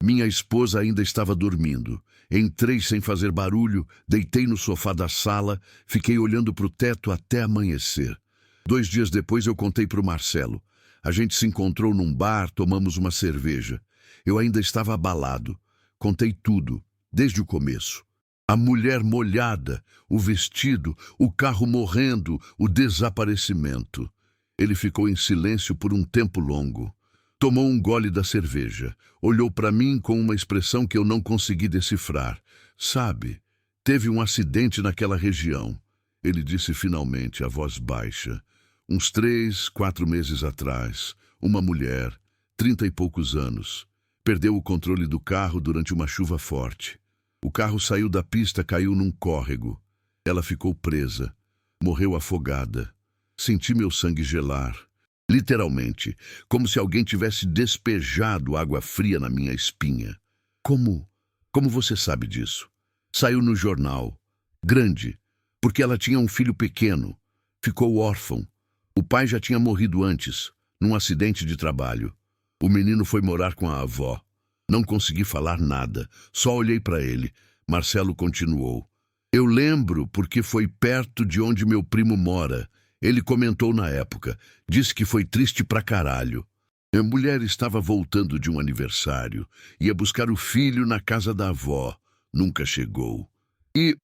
Minha esposa ainda estava dormindo. Entrei sem fazer barulho, deitei no sofá da sala, fiquei olhando para o teto até amanhecer. 2 dias depois eu contei para o Marcelo. A gente se encontrou num bar, tomamos uma cerveja. Eu ainda estava abalado. Contei tudo, desde o começo. A mulher molhada, o vestido, o carro morrendo, o desaparecimento. Ele ficou em silêncio por um tempo longo. Tomou um gole da cerveja. Olhou para mim com uma expressão que eu não consegui decifrar. Sabe, teve um acidente naquela região. Ele disse finalmente, a voz baixa. Uns 3, 4 meses atrás, uma mulher, 30 e poucos anos, perdeu o controle do carro durante uma chuva forte. O carro saiu da pista, caiu num córrego. Ela ficou presa. Morreu afogada. Senti meu sangue gelar. Literalmente, como se alguém tivesse despejado água fria na minha espinha. Como você sabe disso? Saiu no jornal. Grande, porque ela tinha um filho pequeno. Ficou órfão. O pai já tinha morrido antes, num acidente de trabalho. O menino foi morar com a avó. Não consegui falar nada, só olhei para ele. Marcelo continuou. Eu lembro porque foi perto de onde meu primo mora. Ele comentou na época. Disse que foi triste pra caralho. A mulher estava voltando de um aniversário. Ia buscar o filho na casa da avó. Nunca chegou. E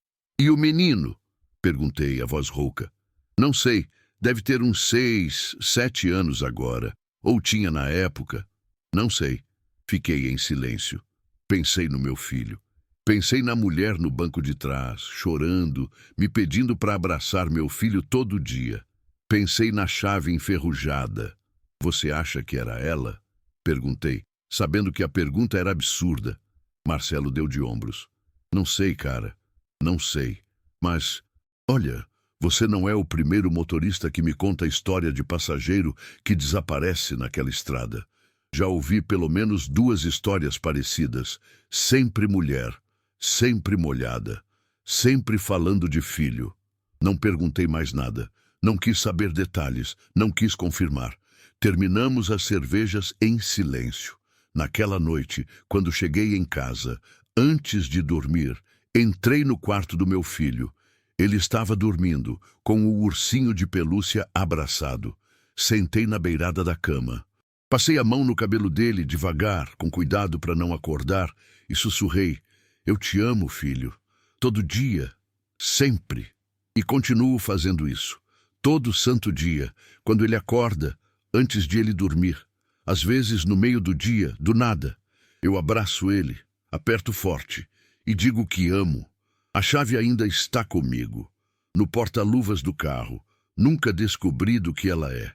o menino? Perguntei, a voz rouca. Não sei. Deve ter uns 6, 7 anos agora. Ou tinha na época. Não sei. Fiquei em silêncio. Pensei no meu filho. Pensei na mulher no banco de trás, chorando, me pedindo para abraçar meu filho todo dia. Pensei na chave enferrujada. Você acha que era ela? Perguntei, sabendo que a pergunta era absurda. Marcelo deu de ombros. Não sei, cara. Não sei. Mas, olha, você não é o primeiro motorista que me conta a história de passageiro que desaparece naquela estrada. Já ouvi pelo menos 2 histórias parecidas. Sempre mulher, sempre molhada, sempre falando de filho. Não perguntei mais nada. Não quis saber detalhes, não quis confirmar. Terminamos as cervejas em silêncio. Naquela noite, quando cheguei em casa, antes de dormir, entrei no quarto do meu filho. Ele estava dormindo, com o ursinho de pelúcia abraçado. Sentei na beirada da cama. Passei a mão no cabelo dele, devagar, com cuidado para não acordar, e sussurrei, eu te amo, filho. Todo dia, sempre. E continuo fazendo isso. Todo santo dia, quando ele acorda, antes de ele dormir. Às vezes, no meio do dia, do nada. Eu abraço ele, aperto forte e digo que amo. A chave ainda está comigo, no porta-luvas do carro. Nunca descobri do que ela é.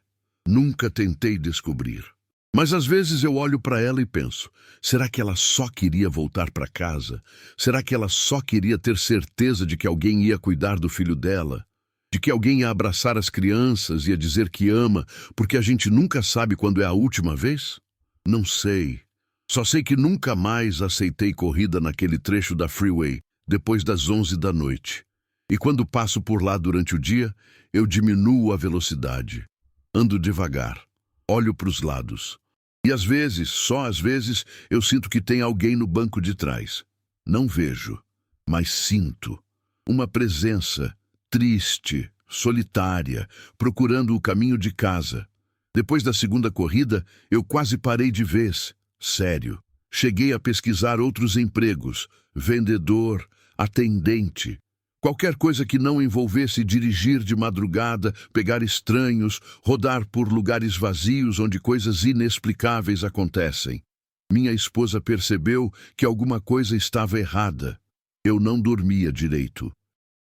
Nunca tentei descobrir. Mas às vezes eu olho para ela e penso, será que ela só queria voltar para casa? Será que ela só queria ter certeza de que alguém ia cuidar do filho dela? de que alguém ia abraçar as crianças, ia dizer que ama, porque a gente nunca sabe quando é a última vez? Não sei. Só sei que nunca mais aceitei corrida naquele trecho da freeway, depois das 11 da noite. E quando passo por lá durante o dia, eu diminuo a velocidade. Ando devagar. Olho para os lados. E às vezes, só às vezes, eu sinto que tem alguém no banco de trás. Não vejo, mas sinto. Uma presença, triste, solitária, procurando o caminho de casa. Depois da segunda corrida, eu quase parei de vez. Sério. Cheguei a pesquisar outros empregos. Vendedor, atendente. Qualquer coisa que não envolvesse dirigir de madrugada, pegar estranhos, rodar por lugares vazios onde coisas inexplicáveis acontecem. Minha esposa percebeu que alguma coisa estava errada. Eu não dormia direito.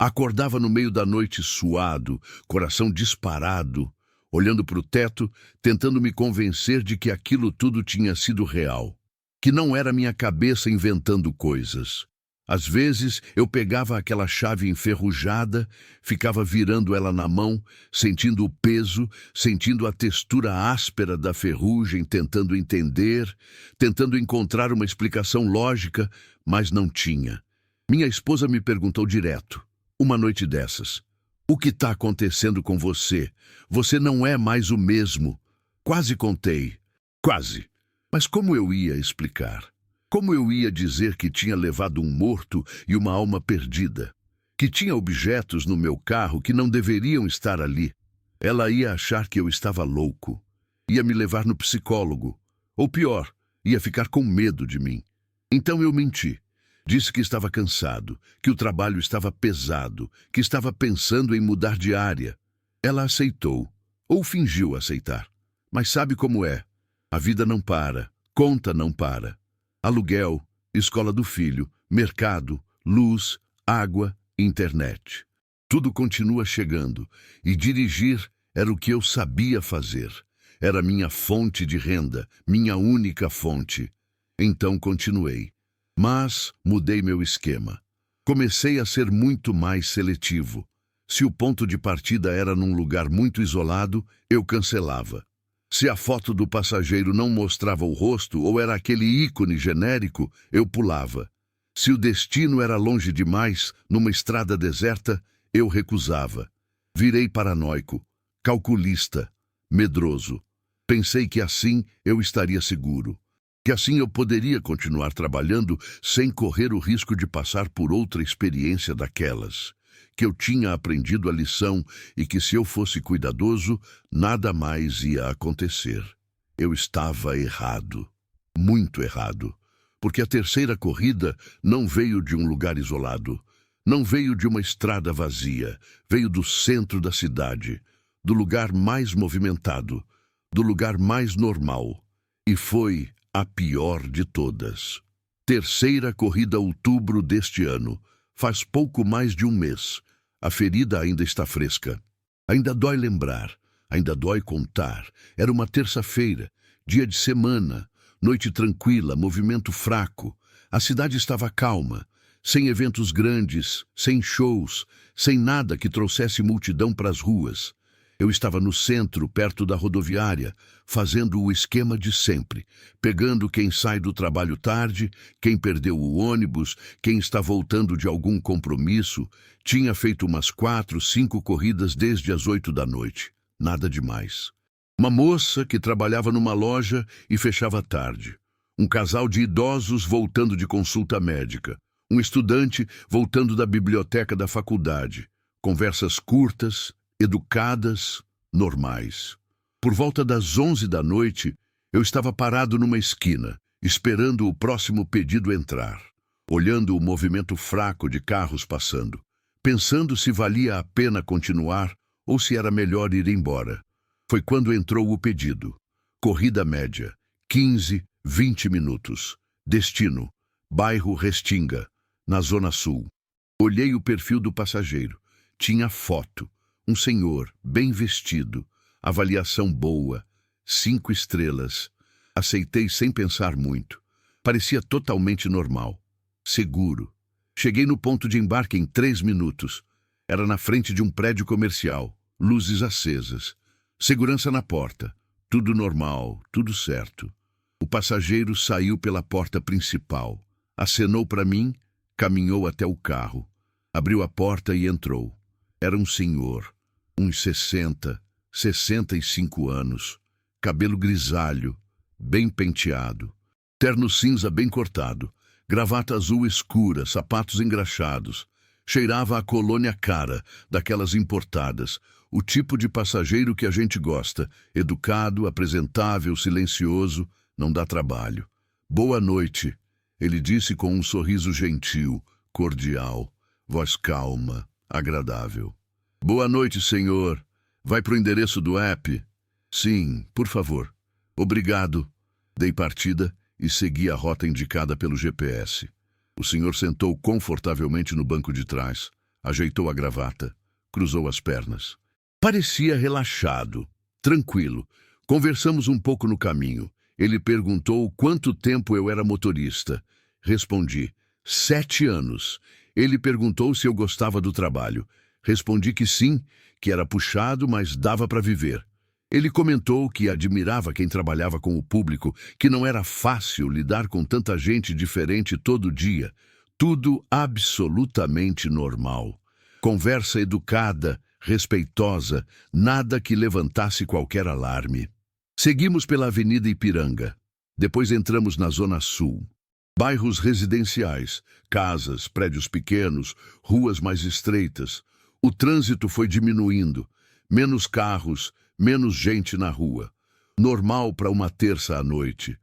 Acordava no meio da noite suado, coração disparado, olhando para o teto, tentando me convencer de que aquilo tudo tinha sido real, que não era minha cabeça inventando coisas. Às vezes, eu pegava aquela chave enferrujada, ficava virando ela na mão, sentindo o peso, sentindo a textura áspera da ferrugem, tentando entender, tentando encontrar uma explicação lógica, mas não tinha. Minha esposa me perguntou direto, uma noite dessas: "O que está acontecendo com você? Você não é mais o mesmo." Quase contei. Quase. Mas como eu ia explicar? Como eu ia dizer que tinha levado um morto e uma alma perdida? Que tinha objetos no meu carro que não deveriam estar ali? Ela ia achar que eu estava louco. Ia me levar no psicólogo. Ou pior, ia ficar com medo de mim. Então eu menti. Disse que estava cansado, que o trabalho estava pesado, que estava pensando em mudar de área. Ela aceitou, ou fingiu aceitar. Mas sabe como é? A vida não para, conta não para. Aluguel, escola do filho, mercado, luz, água, internet. Tudo continua chegando, e dirigir era o que eu sabia fazer. Era minha fonte de renda, minha única fonte. Então continuei. Mas mudei meu esquema. Comecei a ser muito mais seletivo. Se o ponto de partida era num lugar muito isolado, eu cancelava. Se a foto do passageiro não mostrava o rosto ou era aquele ícone genérico, eu pulava. Se o destino era longe demais, numa estrada deserta, eu recusava. Virei paranoico, calculista, medroso. Pensei que assim eu estaria seguro. Que assim eu poderia continuar trabalhando sem correr o risco de passar por outra experiência daquelas. Que eu tinha aprendido a lição e que se eu fosse cuidadoso, nada mais ia acontecer. Eu estava errado, muito errado, porque a terceira corrida não veio de um lugar isolado, não veio de uma estrada vazia, veio do centro da cidade, do lugar mais movimentado, do lugar mais normal, e foi a pior de todas. Terceira corrida outubro deste ano. Faz pouco mais de um mês. A ferida ainda está fresca. Ainda dói lembrar, ainda dói contar. Era uma terça-feira, dia de semana, noite tranquila, movimento fraco. A cidade estava calma, sem eventos grandes, sem shows, sem nada que trouxesse multidão para as ruas. Eu estava no centro, perto da rodoviária, fazendo o esquema de sempre, pegando quem sai do trabalho tarde, quem perdeu o ônibus, quem está voltando de algum compromisso. Tinha feito umas 4, 5 corridas desde as 8 da noite. Nada demais. Uma moça que trabalhava numa loja e fechava tarde. Um casal de idosos voltando de consulta médica. Um estudante voltando da biblioteca da faculdade. Conversas curtas, educadas, normais. Por volta das 11 da noite, eu estava parado numa esquina, esperando o próximo pedido entrar, olhando o movimento fraco de carros passando, pensando se valia a pena continuar ou se era melhor ir embora. Foi quando entrou o pedido. Corrida média, 15, 20 minutos. Destino, bairro Restinga, na Zona Sul. Olhei o perfil do passageiro. Tinha foto. Um senhor, bem vestido, avaliação boa, 5 estrelas. Aceitei sem pensar muito. Parecia totalmente normal. Seguro. Cheguei no ponto de embarque em 3 minutos. Era na frente de um prédio comercial, luzes acesas, segurança na porta, tudo normal, tudo certo. O passageiro saiu pela porta principal, acenou para mim, caminhou até o carro, abriu a porta e entrou. Era um senhor, uns 65 anos, cabelo grisalho, bem penteado, terno cinza bem cortado, gravata azul escura, sapatos engraxados. Cheirava a colônia cara, daquelas importadas, o tipo de passageiro que a gente gosta, educado, apresentável, silencioso, não dá trabalho. Boa noite, ele disse com um sorriso gentil, cordial, voz calma, agradável. Boa noite, senhor. Vai pro endereço do app? Sim, por favor. Obrigado. Dei partida e segui a rota indicada pelo GPS. O senhor sentou confortavelmente no banco de trás, ajeitou a gravata, cruzou as pernas. Parecia relaxado, tranquilo. Conversamos um pouco no caminho. Ele perguntou quanto tempo eu era motorista. Respondi, 7 anos. Ele perguntou se eu gostava do trabalho. Respondi que sim, que era puxado, mas dava para viver. Ele comentou que admirava quem trabalhava com o público, que não era fácil lidar com tanta gente diferente todo dia. Tudo absolutamente normal. Conversa educada, respeitosa, nada que levantasse qualquer alarme. Seguimos pela Avenida Ipiranga. Depois entramos na Zona Sul. Bairros residenciais, casas, prédios pequenos, ruas mais estreitas. O trânsito foi diminuindo. Menos carros, menos gente na rua. Normal para uma terça à noite.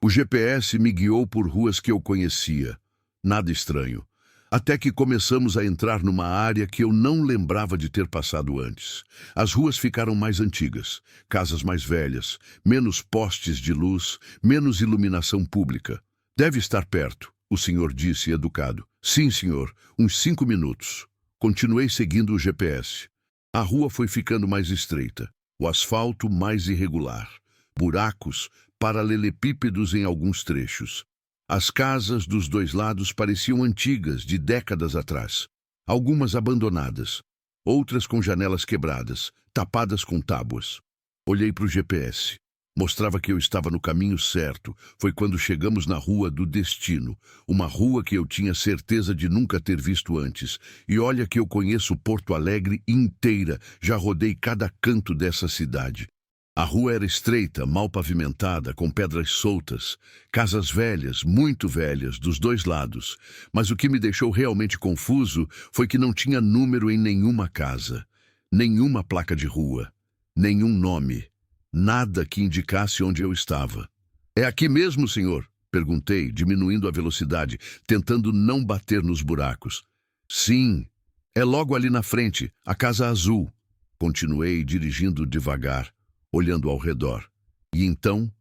O GPS me guiou por ruas que eu conhecia. Nada estranho. Até que começamos a entrar numa área que eu não lembrava de ter passado antes. As ruas ficaram mais antigas, casas mais velhas, menos postes de luz, menos iluminação pública. Deve estar perto, o senhor disse educado. Sim, senhor, uns 5 minutos. Continuei seguindo o GPS. A rua foi ficando mais estreita. O asfalto mais irregular, buracos, paralelepípedos em alguns trechos. As casas dos dois lados pareciam antigas, de décadas atrás. Algumas abandonadas, outras com janelas quebradas, tapadas com tábuas. Olhei para o GPS. Mostrava que eu estava no caminho certo. Foi quando chegamos na Rua do Destino, uma rua que eu tinha certeza de nunca ter visto antes. E olha que eu conheço Porto Alegre inteira, já rodei cada canto dessa cidade. A rua era estreita, mal pavimentada, com pedras soltas, casas velhas, muito velhas, dos dois lados. Mas o que me deixou realmente confuso foi que não tinha número em nenhuma casa, nenhuma placa de rua, nenhum nome. Nada que indicasse onde eu estava. É aqui mesmo, senhor? Perguntei, diminuindo a velocidade, tentando não bater nos buracos. Sim, é logo ali na frente, a Casa Azul. Continuei dirigindo devagar, olhando ao redor. E então,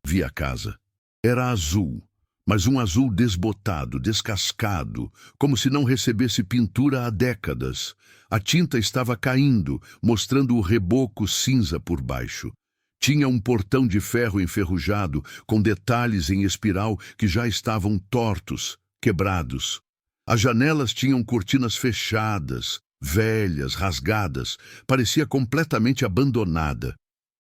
vi a casa. Era azul, mas um azul desbotado, descascado, como se não recebesse pintura há décadas. A tinta estava caindo, mostrando o reboco cinza por baixo. Tinha um portão de ferro enferrujado, com detalhes em espiral que já estavam tortos, quebrados. As janelas tinham cortinas fechadas, velhas, rasgadas, parecia completamente abandonada.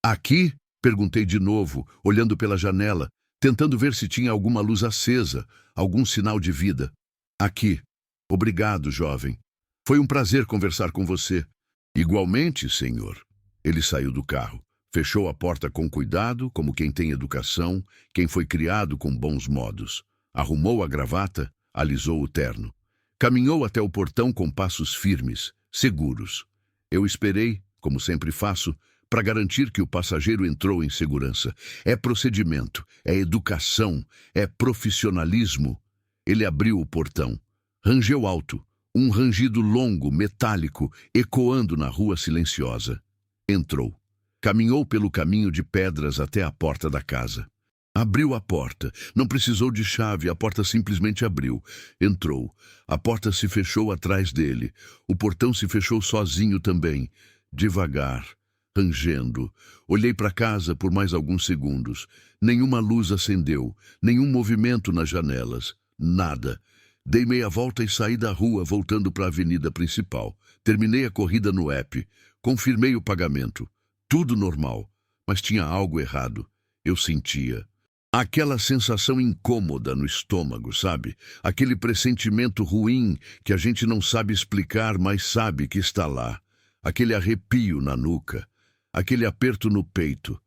Aqui? Perguntei de novo, olhando pela janela, tentando ver se tinha alguma luz acesa, algum sinal de vida. Aqui. Obrigado, jovem. Foi um prazer conversar com você. Igualmente, senhor. Ele saiu do carro. Fechou a porta com cuidado, como quem tem educação, quem foi criado com bons modos. Arrumou a gravata, alisou o terno. Caminhou até o portão com passos firmes, seguros. Eu esperei, como sempre faço, para garantir que o passageiro entrou em segurança. É procedimento, é educação, é profissionalismo. Ele abriu o portão. Rangeu alto, um rangido longo, metálico, ecoando na rua silenciosa. Entrou. Caminhou pelo caminho de pedras até a porta da casa. Abriu a porta. Não precisou de chave, a porta simplesmente abriu. Entrou. A porta se fechou atrás dele. O portão se fechou sozinho também. Devagar, rangendo. Olhei para a casa por mais alguns segundos. Nenhuma luz acendeu, nenhum movimento nas janelas. Nada. Dei meia volta e saí da rua, voltando para a avenida principal. Terminei a corrida no app, confirmei o pagamento. Tudo normal, mas tinha algo errado. Eu sentia aquela sensação incômoda no estômago, sabe? Aquele pressentimento ruim que a gente não sabe explicar, mas sabe que está lá. Aquele arrepio na nuca, aquele aperto no peito.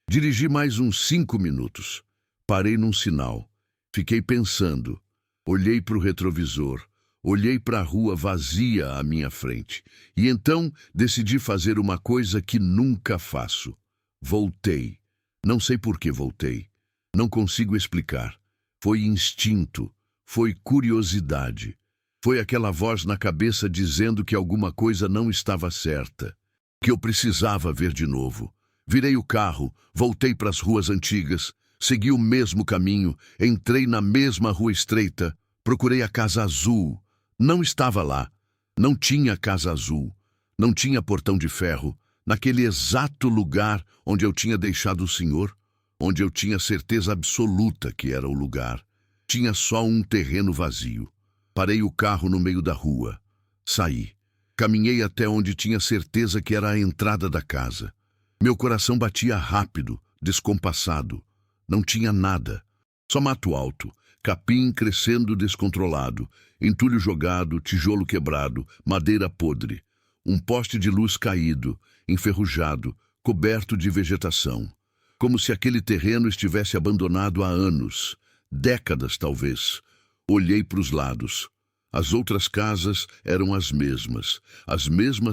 Dirigi mais uns 5 minutos. Parei num sinal. Fiquei pensando. Olhei para o retrovisor. Olhei para a rua vazia à minha frente. E então decidi fazer uma coisa que nunca faço. Voltei. Não sei por que voltei. Não consigo explicar. Foi instinto. Foi curiosidade. Foi aquela voz na cabeça dizendo que alguma coisa não estava certa. Que eu precisava ver de novo. Virei o carro, voltei para as ruas antigas, segui o mesmo caminho, entrei na mesma rua estreita, procurei a Casa Azul. Não estava lá. Não tinha Casa Azul. Não tinha portão de ferro. Naquele exato lugar onde eu tinha deixado o senhor, onde eu tinha certeza absoluta que era o lugar. Tinha só um terreno vazio. Parei o carro no meio da rua. Saí. Caminhei até onde tinha certeza que era a entrada da casa. Meu coração batia rápido, descompassado. Não tinha nada. Só mato alto, capim crescendo descontrolado, entulho jogado, tijolo quebrado, madeira podre. Um poste de luz caído, enferrujado, coberto de vegetação. Como se aquele terreno estivesse abandonado há anos, décadas talvez. Olhei para os lados. As outras casas eram as mesmas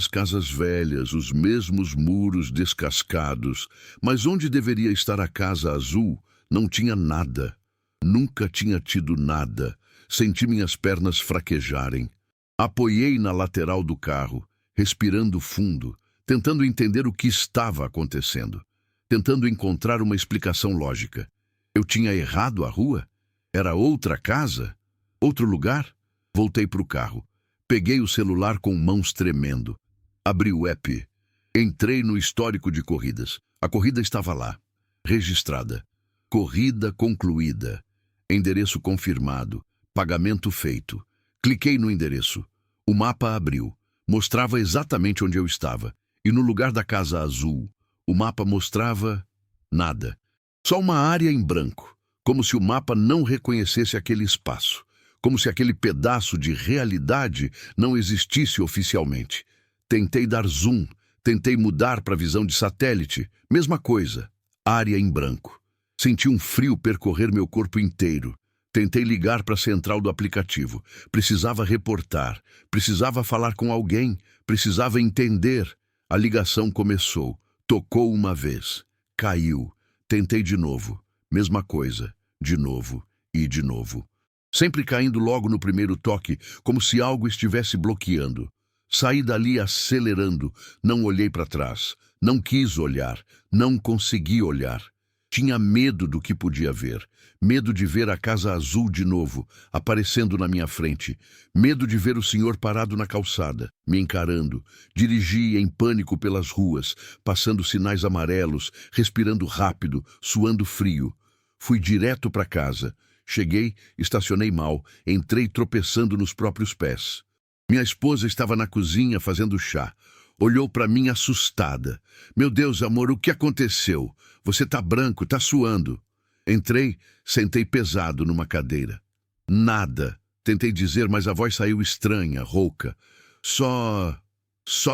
casas velhas, os mesmos muros descascados, mas onde deveria estar a Casa Azul não tinha nada. Nunca tinha tido nada. Senti minhas pernas fraquejarem. Apoiei na lateral do carro, respirando fundo, tentando entender o que estava acontecendo, tentando encontrar uma explicação lógica. Eu tinha errado a rua? Era outra casa? Outro lugar? Voltei para o carro. Peguei o celular com mãos tremendo. Abri o app. Entrei no histórico de corridas. A corrida estava lá. Registrada. Corrida concluída. Endereço confirmado. Pagamento feito. Cliquei no endereço. O mapa abriu. Mostrava exatamente onde eu estava. E no lugar da Casa Azul, o mapa mostrava nada. Só uma área em branco. Como se o mapa não reconhecesse aquele espaço. Como se aquele pedaço de realidade não existisse oficialmente. Tentei dar zoom, tentei mudar para a visão de satélite. Mesma coisa, área em branco. Senti um frio percorrer meu corpo inteiro. Tentei ligar para a central do aplicativo. Precisava reportar, precisava falar com alguém, precisava entender. A ligação começou, tocou uma vez, caiu. Tentei de novo, mesma coisa, de novo e de novo. Sempre caindo logo no primeiro toque, como se algo estivesse bloqueando. Saí dali acelerando, não olhei para trás, não quis olhar, não consegui olhar. Tinha medo do que podia ver, medo de ver a Casa Azul de novo, aparecendo na minha frente, medo de ver o senhor parado na calçada, me encarando. Dirigi em pânico pelas ruas, passando sinais amarelos, respirando rápido, suando frio. Fui direto para casa. Cheguei, estacionei mal, entrei tropeçando nos próprios pés. Minha esposa estava na cozinha fazendo chá. Olhou para mim assustada. Meu Deus, amor, o que aconteceu? Você tá branco, tá suando. Entrei, sentei pesado numa cadeira. Nada. Tentei dizer, mas a voz saiu estranha, rouca. Só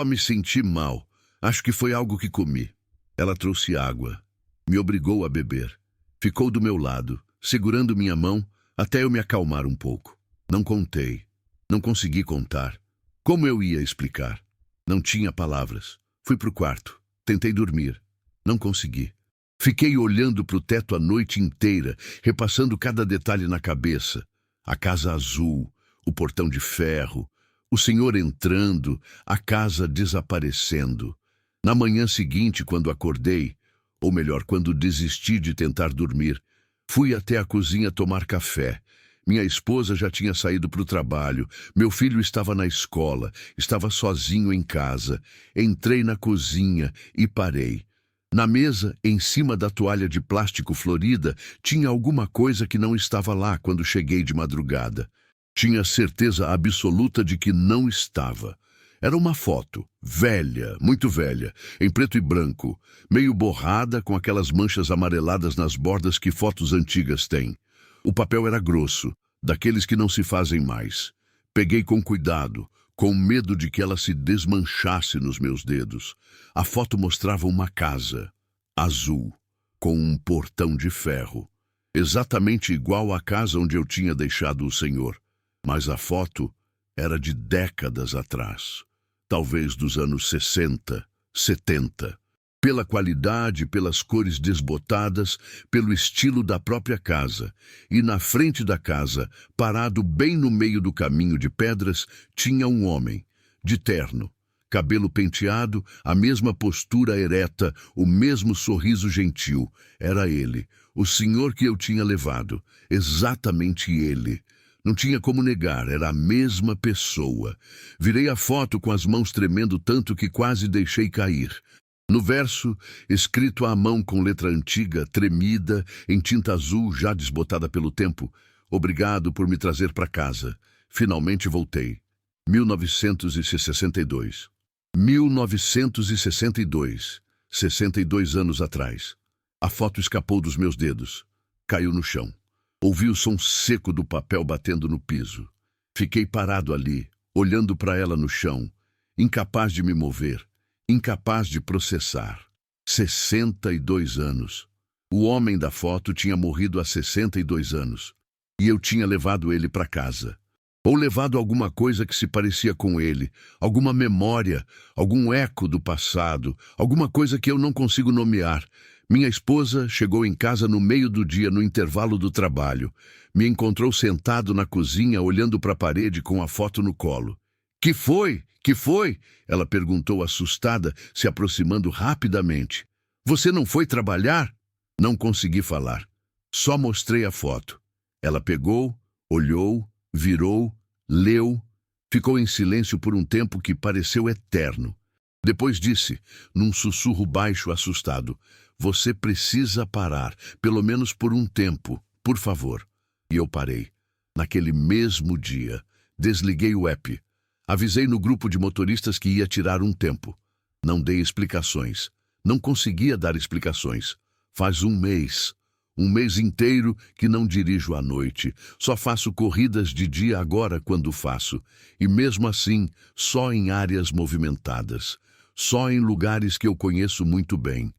me senti mal. Acho que foi algo que comi. Ela trouxe água. Me obrigou a beber. Ficou do meu lado, segurando minha mão até eu me acalmar um pouco. Não contei. Não consegui contar. Como eu ia explicar? Não tinha palavras. Fui pro quarto. Tentei dormir. Não consegui. Fiquei olhando pro teto a noite inteira, repassando cada detalhe na cabeça. A Casa Azul, o portão de ferro, o senhor entrando, a casa desaparecendo. Na manhã seguinte, quando acordei, ou melhor, quando desisti de tentar dormir, fui até a cozinha tomar café. Minha esposa já tinha saído para o trabalho, meu filho estava na escola, estava sozinho em casa. Entrei na cozinha e parei. Na mesa, em cima da toalha de plástico florida, tinha alguma coisa que não estava lá quando cheguei de madrugada. Tinha certeza absoluta de que não estava. Era uma foto, velha, muito velha, em preto e branco, meio borrada com aquelas manchas amareladas nas bordas que fotos antigas têm. O papel era grosso, daqueles que não se fazem mais. Peguei com cuidado, com medo de que ela se desmanchasse nos meus dedos. A foto mostrava uma casa, azul, com um portão de ferro, exatamente igual à casa onde eu tinha deixado o senhor. Mas a foto era de décadas atrás, talvez dos anos 60, 70. Pela qualidade, pelas cores desbotadas, pelo estilo da própria casa. E na frente da casa, parado bem no meio do caminho de pedras, tinha um homem, de terno, cabelo penteado, a mesma postura ereta, o mesmo sorriso gentil. Era ele, o senhor que eu tinha levado, exatamente ele. Não tinha como negar, era a mesma pessoa. Virei a foto com as mãos tremendo tanto que quase deixei cair. No verso, escrito à mão com letra antiga, tremida, em tinta azul já desbotada pelo tempo: obrigado por me trazer para casa. Finalmente voltei. 1962. 1962. 62 anos atrás. A foto escapou dos meus dedos. Caiu no chão. Ouvi o som seco do papel batendo no piso. Fiquei parado ali, olhando para ela no chão, incapaz de me mover, incapaz de processar. 62 anos. O homem da foto tinha morrido há 62 anos. E eu tinha levado ele para casa. Ou levado alguma coisa que se parecia com ele, alguma memória, algum eco do passado, alguma coisa que eu não consigo nomear. Minha esposa chegou em casa no meio do dia, no intervalo do trabalho. Me encontrou sentado na cozinha, olhando para a parede com a foto no colo. Que foi? Que foi? Ela perguntou assustada, se aproximando rapidamente. Você não foi trabalhar? Não consegui falar. Só mostrei a foto. Ela pegou, olhou, virou, leu, ficou em silêncio por um tempo que pareceu eterno. Depois disse, num sussurro baixo, assustado: você precisa parar, pelo menos por um tempo, por favor. E eu parei. Naquele mesmo dia, desliguei o app. Avisei no grupo de motoristas que ia tirar um tempo. Não dei explicações. Não conseguia dar explicações. Faz um mês inteiro que não dirijo à noite. Só faço corridas de dia agora quando faço. E mesmo assim, só em áreas movimentadas. Só em lugares que eu conheço muito bem.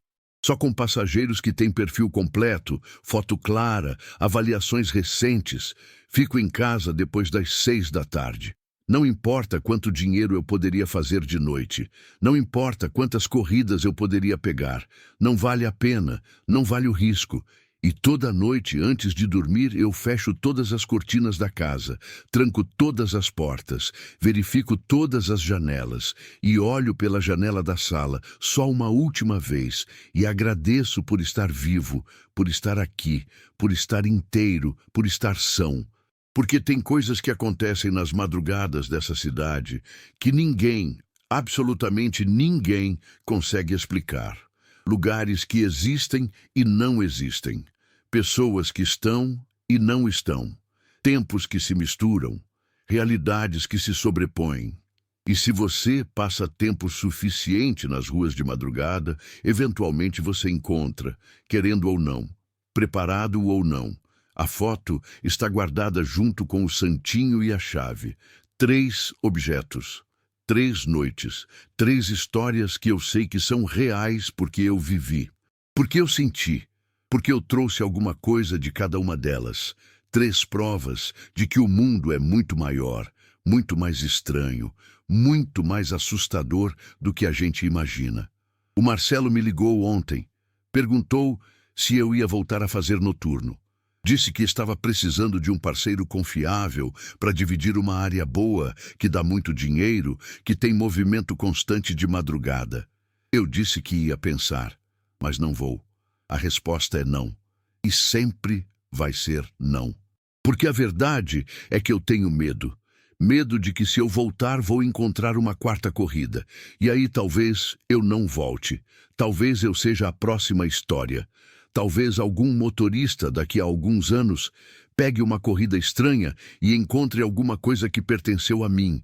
Só com passageiros que têm perfil completo, foto clara, avaliações recentes. Fico em casa depois das 6 da tarde. Não importa quanto dinheiro eu poderia fazer de noite. Não importa quantas corridas eu poderia pegar. Não vale a pena, não vale o risco. E toda noite, antes de dormir, eu fecho todas as cortinas da casa, tranco todas as portas, verifico todas as janelas e olho pela janela da sala só uma última vez e agradeço por estar vivo, por estar aqui, por estar inteiro, por estar são. Porque tem coisas que acontecem nas madrugadas dessa cidade que ninguém, absolutamente ninguém, consegue explicar. Lugares que existem e não existem. Pessoas que estão e não estão. Tempos que se misturam. Realidades que se sobrepõem. E se você passa tempo suficiente nas ruas de madrugada, eventualmente você encontra, querendo ou não, preparado ou não. A foto está guardada junto com o santinho e a chave. 3 objetos. 3 noites, 3 histórias que eu sei que são reais porque eu vivi, porque eu senti, porque eu trouxe alguma coisa de cada uma delas. 3 provas de que o mundo é muito maior, muito mais estranho, muito mais assustador do que a gente imagina. O Marcelo me ligou ontem, perguntou se eu ia voltar a fazer noturno. Disse que estava precisando de um parceiro confiável para dividir uma área boa, que dá muito dinheiro, que tem movimento constante de madrugada. Eu disse que ia pensar, mas não vou. A resposta é não. E sempre vai ser não. Porque a verdade é que eu tenho medo. Medo de que se eu voltar vou encontrar uma 4ª corrida. E aí talvez eu não volte. Talvez eu seja a próxima história. Talvez algum motorista daqui a alguns anos pegue uma corrida estranha e encontre alguma coisa que pertenceu a mim.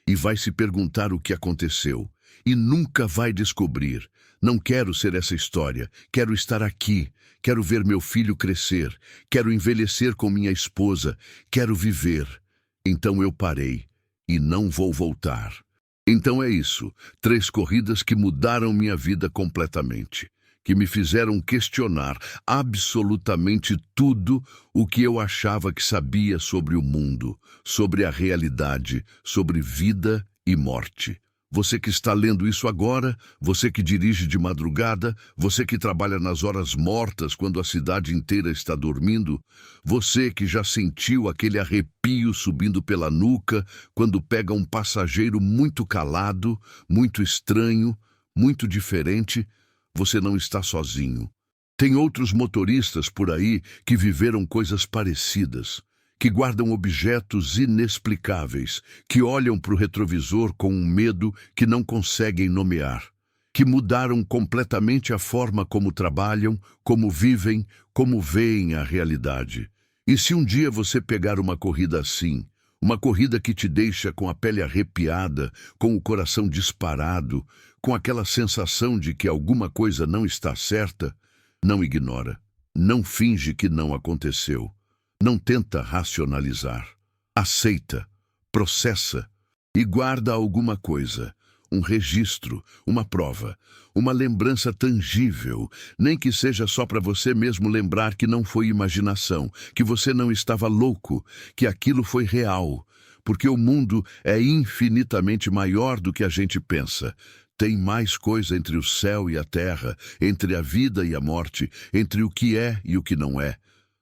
e vai se perguntar o que aconteceu. E nunca vai descobrir. Não quero ser essa história. Quero estar aqui. Quero ver meu filho crescer. Quero envelhecer com minha esposa. Quero viver. Então eu parei e não vou voltar. Então é isso. 3 corridas que mudaram minha vida completamente, que me fizeram questionar absolutamente tudo o que eu achava que sabia sobre o mundo, sobre a realidade, sobre vida e morte. Você que está lendo isso agora, você que dirige de madrugada, você que trabalha nas horas mortas quando a cidade inteira está dormindo, você que já sentiu aquele arrepio subindo pela nuca quando pega um passageiro muito calado, muito estranho, muito diferente, você não está sozinho. Tem outros motoristas por aí que viveram coisas parecidas, que guardam objetos inexplicáveis, que olham para o retrovisor com um medo que não conseguem nomear, que mudaram completamente a forma como trabalham, como vivem, como veem a realidade. E se um dia você pegar uma corrida assim, uma corrida que te deixa com a pele arrepiada, com o coração disparado, com aquela sensação de que alguma coisa não está certa, não ignora, não finge que não aconteceu. Não tenta racionalizar. Aceita, processa e guarda alguma coisa, um registro, uma prova, uma lembrança tangível, nem que seja só para você mesmo lembrar que não foi imaginação, que você não estava louco, que aquilo foi real, porque o mundo é infinitamente maior do que a gente pensa. Tem mais coisa entre o céu e a terra, entre a vida e a morte, entre o que é e o que não é,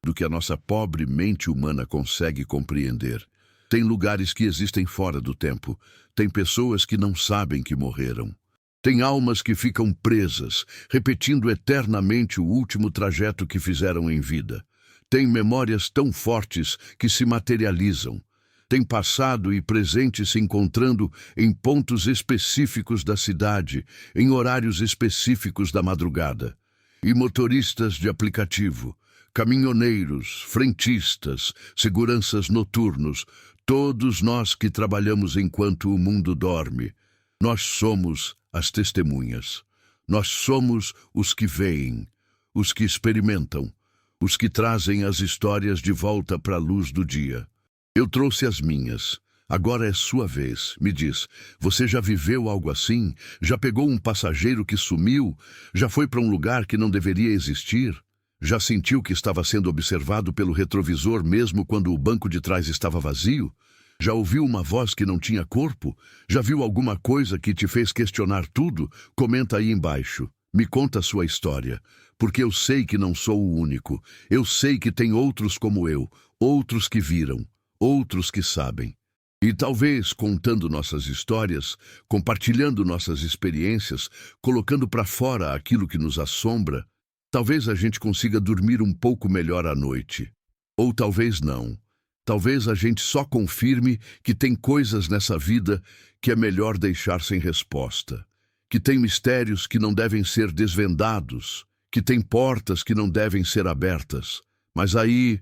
do que a nossa pobre mente humana consegue compreender. Tem lugares que existem fora do tempo. Tem pessoas que não sabem que morreram. Tem almas que ficam presas, repetindo eternamente o último trajeto que fizeram em vida. Tem memórias tão fortes que se materializam. Tem passado e presente se encontrando em pontos específicos da cidade, em horários específicos da madrugada. E motoristas de aplicativo, caminhoneiros, frentistas, seguranças noturnos, todos nós que trabalhamos enquanto o mundo dorme, nós somos as testemunhas. Nós somos os que veem, os que experimentam, os que trazem as histórias de volta para a luz do dia. Eu trouxe as minhas. Agora é sua vez. Me diz, você já viveu algo assim? Já pegou um passageiro que sumiu? Já foi para um lugar que não deveria existir? Já sentiu que estava sendo observado pelo retrovisor mesmo quando o banco de trás estava vazio? Já ouviu uma voz que não tinha corpo? Já viu alguma coisa que te fez questionar tudo? Comenta aí embaixo. Me conta a sua história, porque eu sei que não sou o único. Eu sei que tem outros como eu, outros que viram, outros que sabem. E talvez, contando nossas histórias, compartilhando nossas experiências, colocando para fora aquilo que nos assombra, talvez a gente consiga dormir um pouco melhor à noite. Ou talvez não. Talvez a gente só confirme que tem coisas nessa vida que é melhor deixar sem resposta. Que tem mistérios que não devem ser desvendados. Que tem portas que não devem ser abertas. Mas aí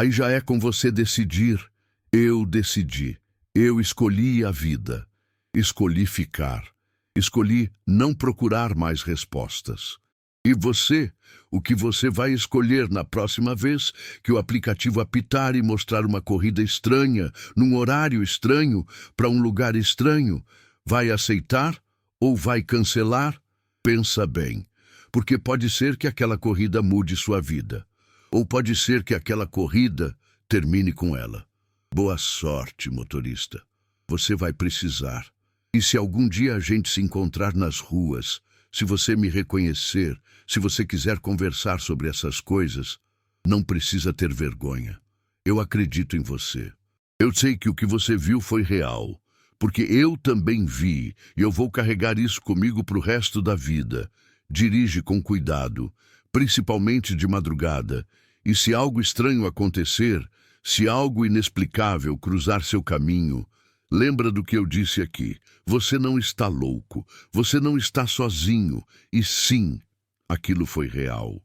já é com você decidir. Eu decidi. Eu escolhi a vida. Escolhi ficar. Escolhi não procurar mais respostas. E você, o que você vai escolher na próxima vez que o aplicativo apitar e mostrar uma corrida estranha, num horário estranho, para um lugar estranho? Vai aceitar ou vai cancelar? Pensa bem, porque pode ser que aquela corrida mude sua vida, ou pode ser que aquela corrida termine com ela. Boa sorte, motorista. Você vai precisar. E se algum dia a gente se encontrar nas ruas, se você me reconhecer, se você quiser conversar sobre essas coisas, não precisa ter vergonha. Eu acredito em você. Eu sei que o que você viu foi real, porque eu também vi, e eu vou carregar isso comigo para o resto da vida. Dirige com cuidado, principalmente de madrugada, e se algo estranho acontecer, se algo inexplicável cruzar seu caminho, lembra do que eu disse aqui. Você não está louco, você não está sozinho, e sim, aquilo foi real.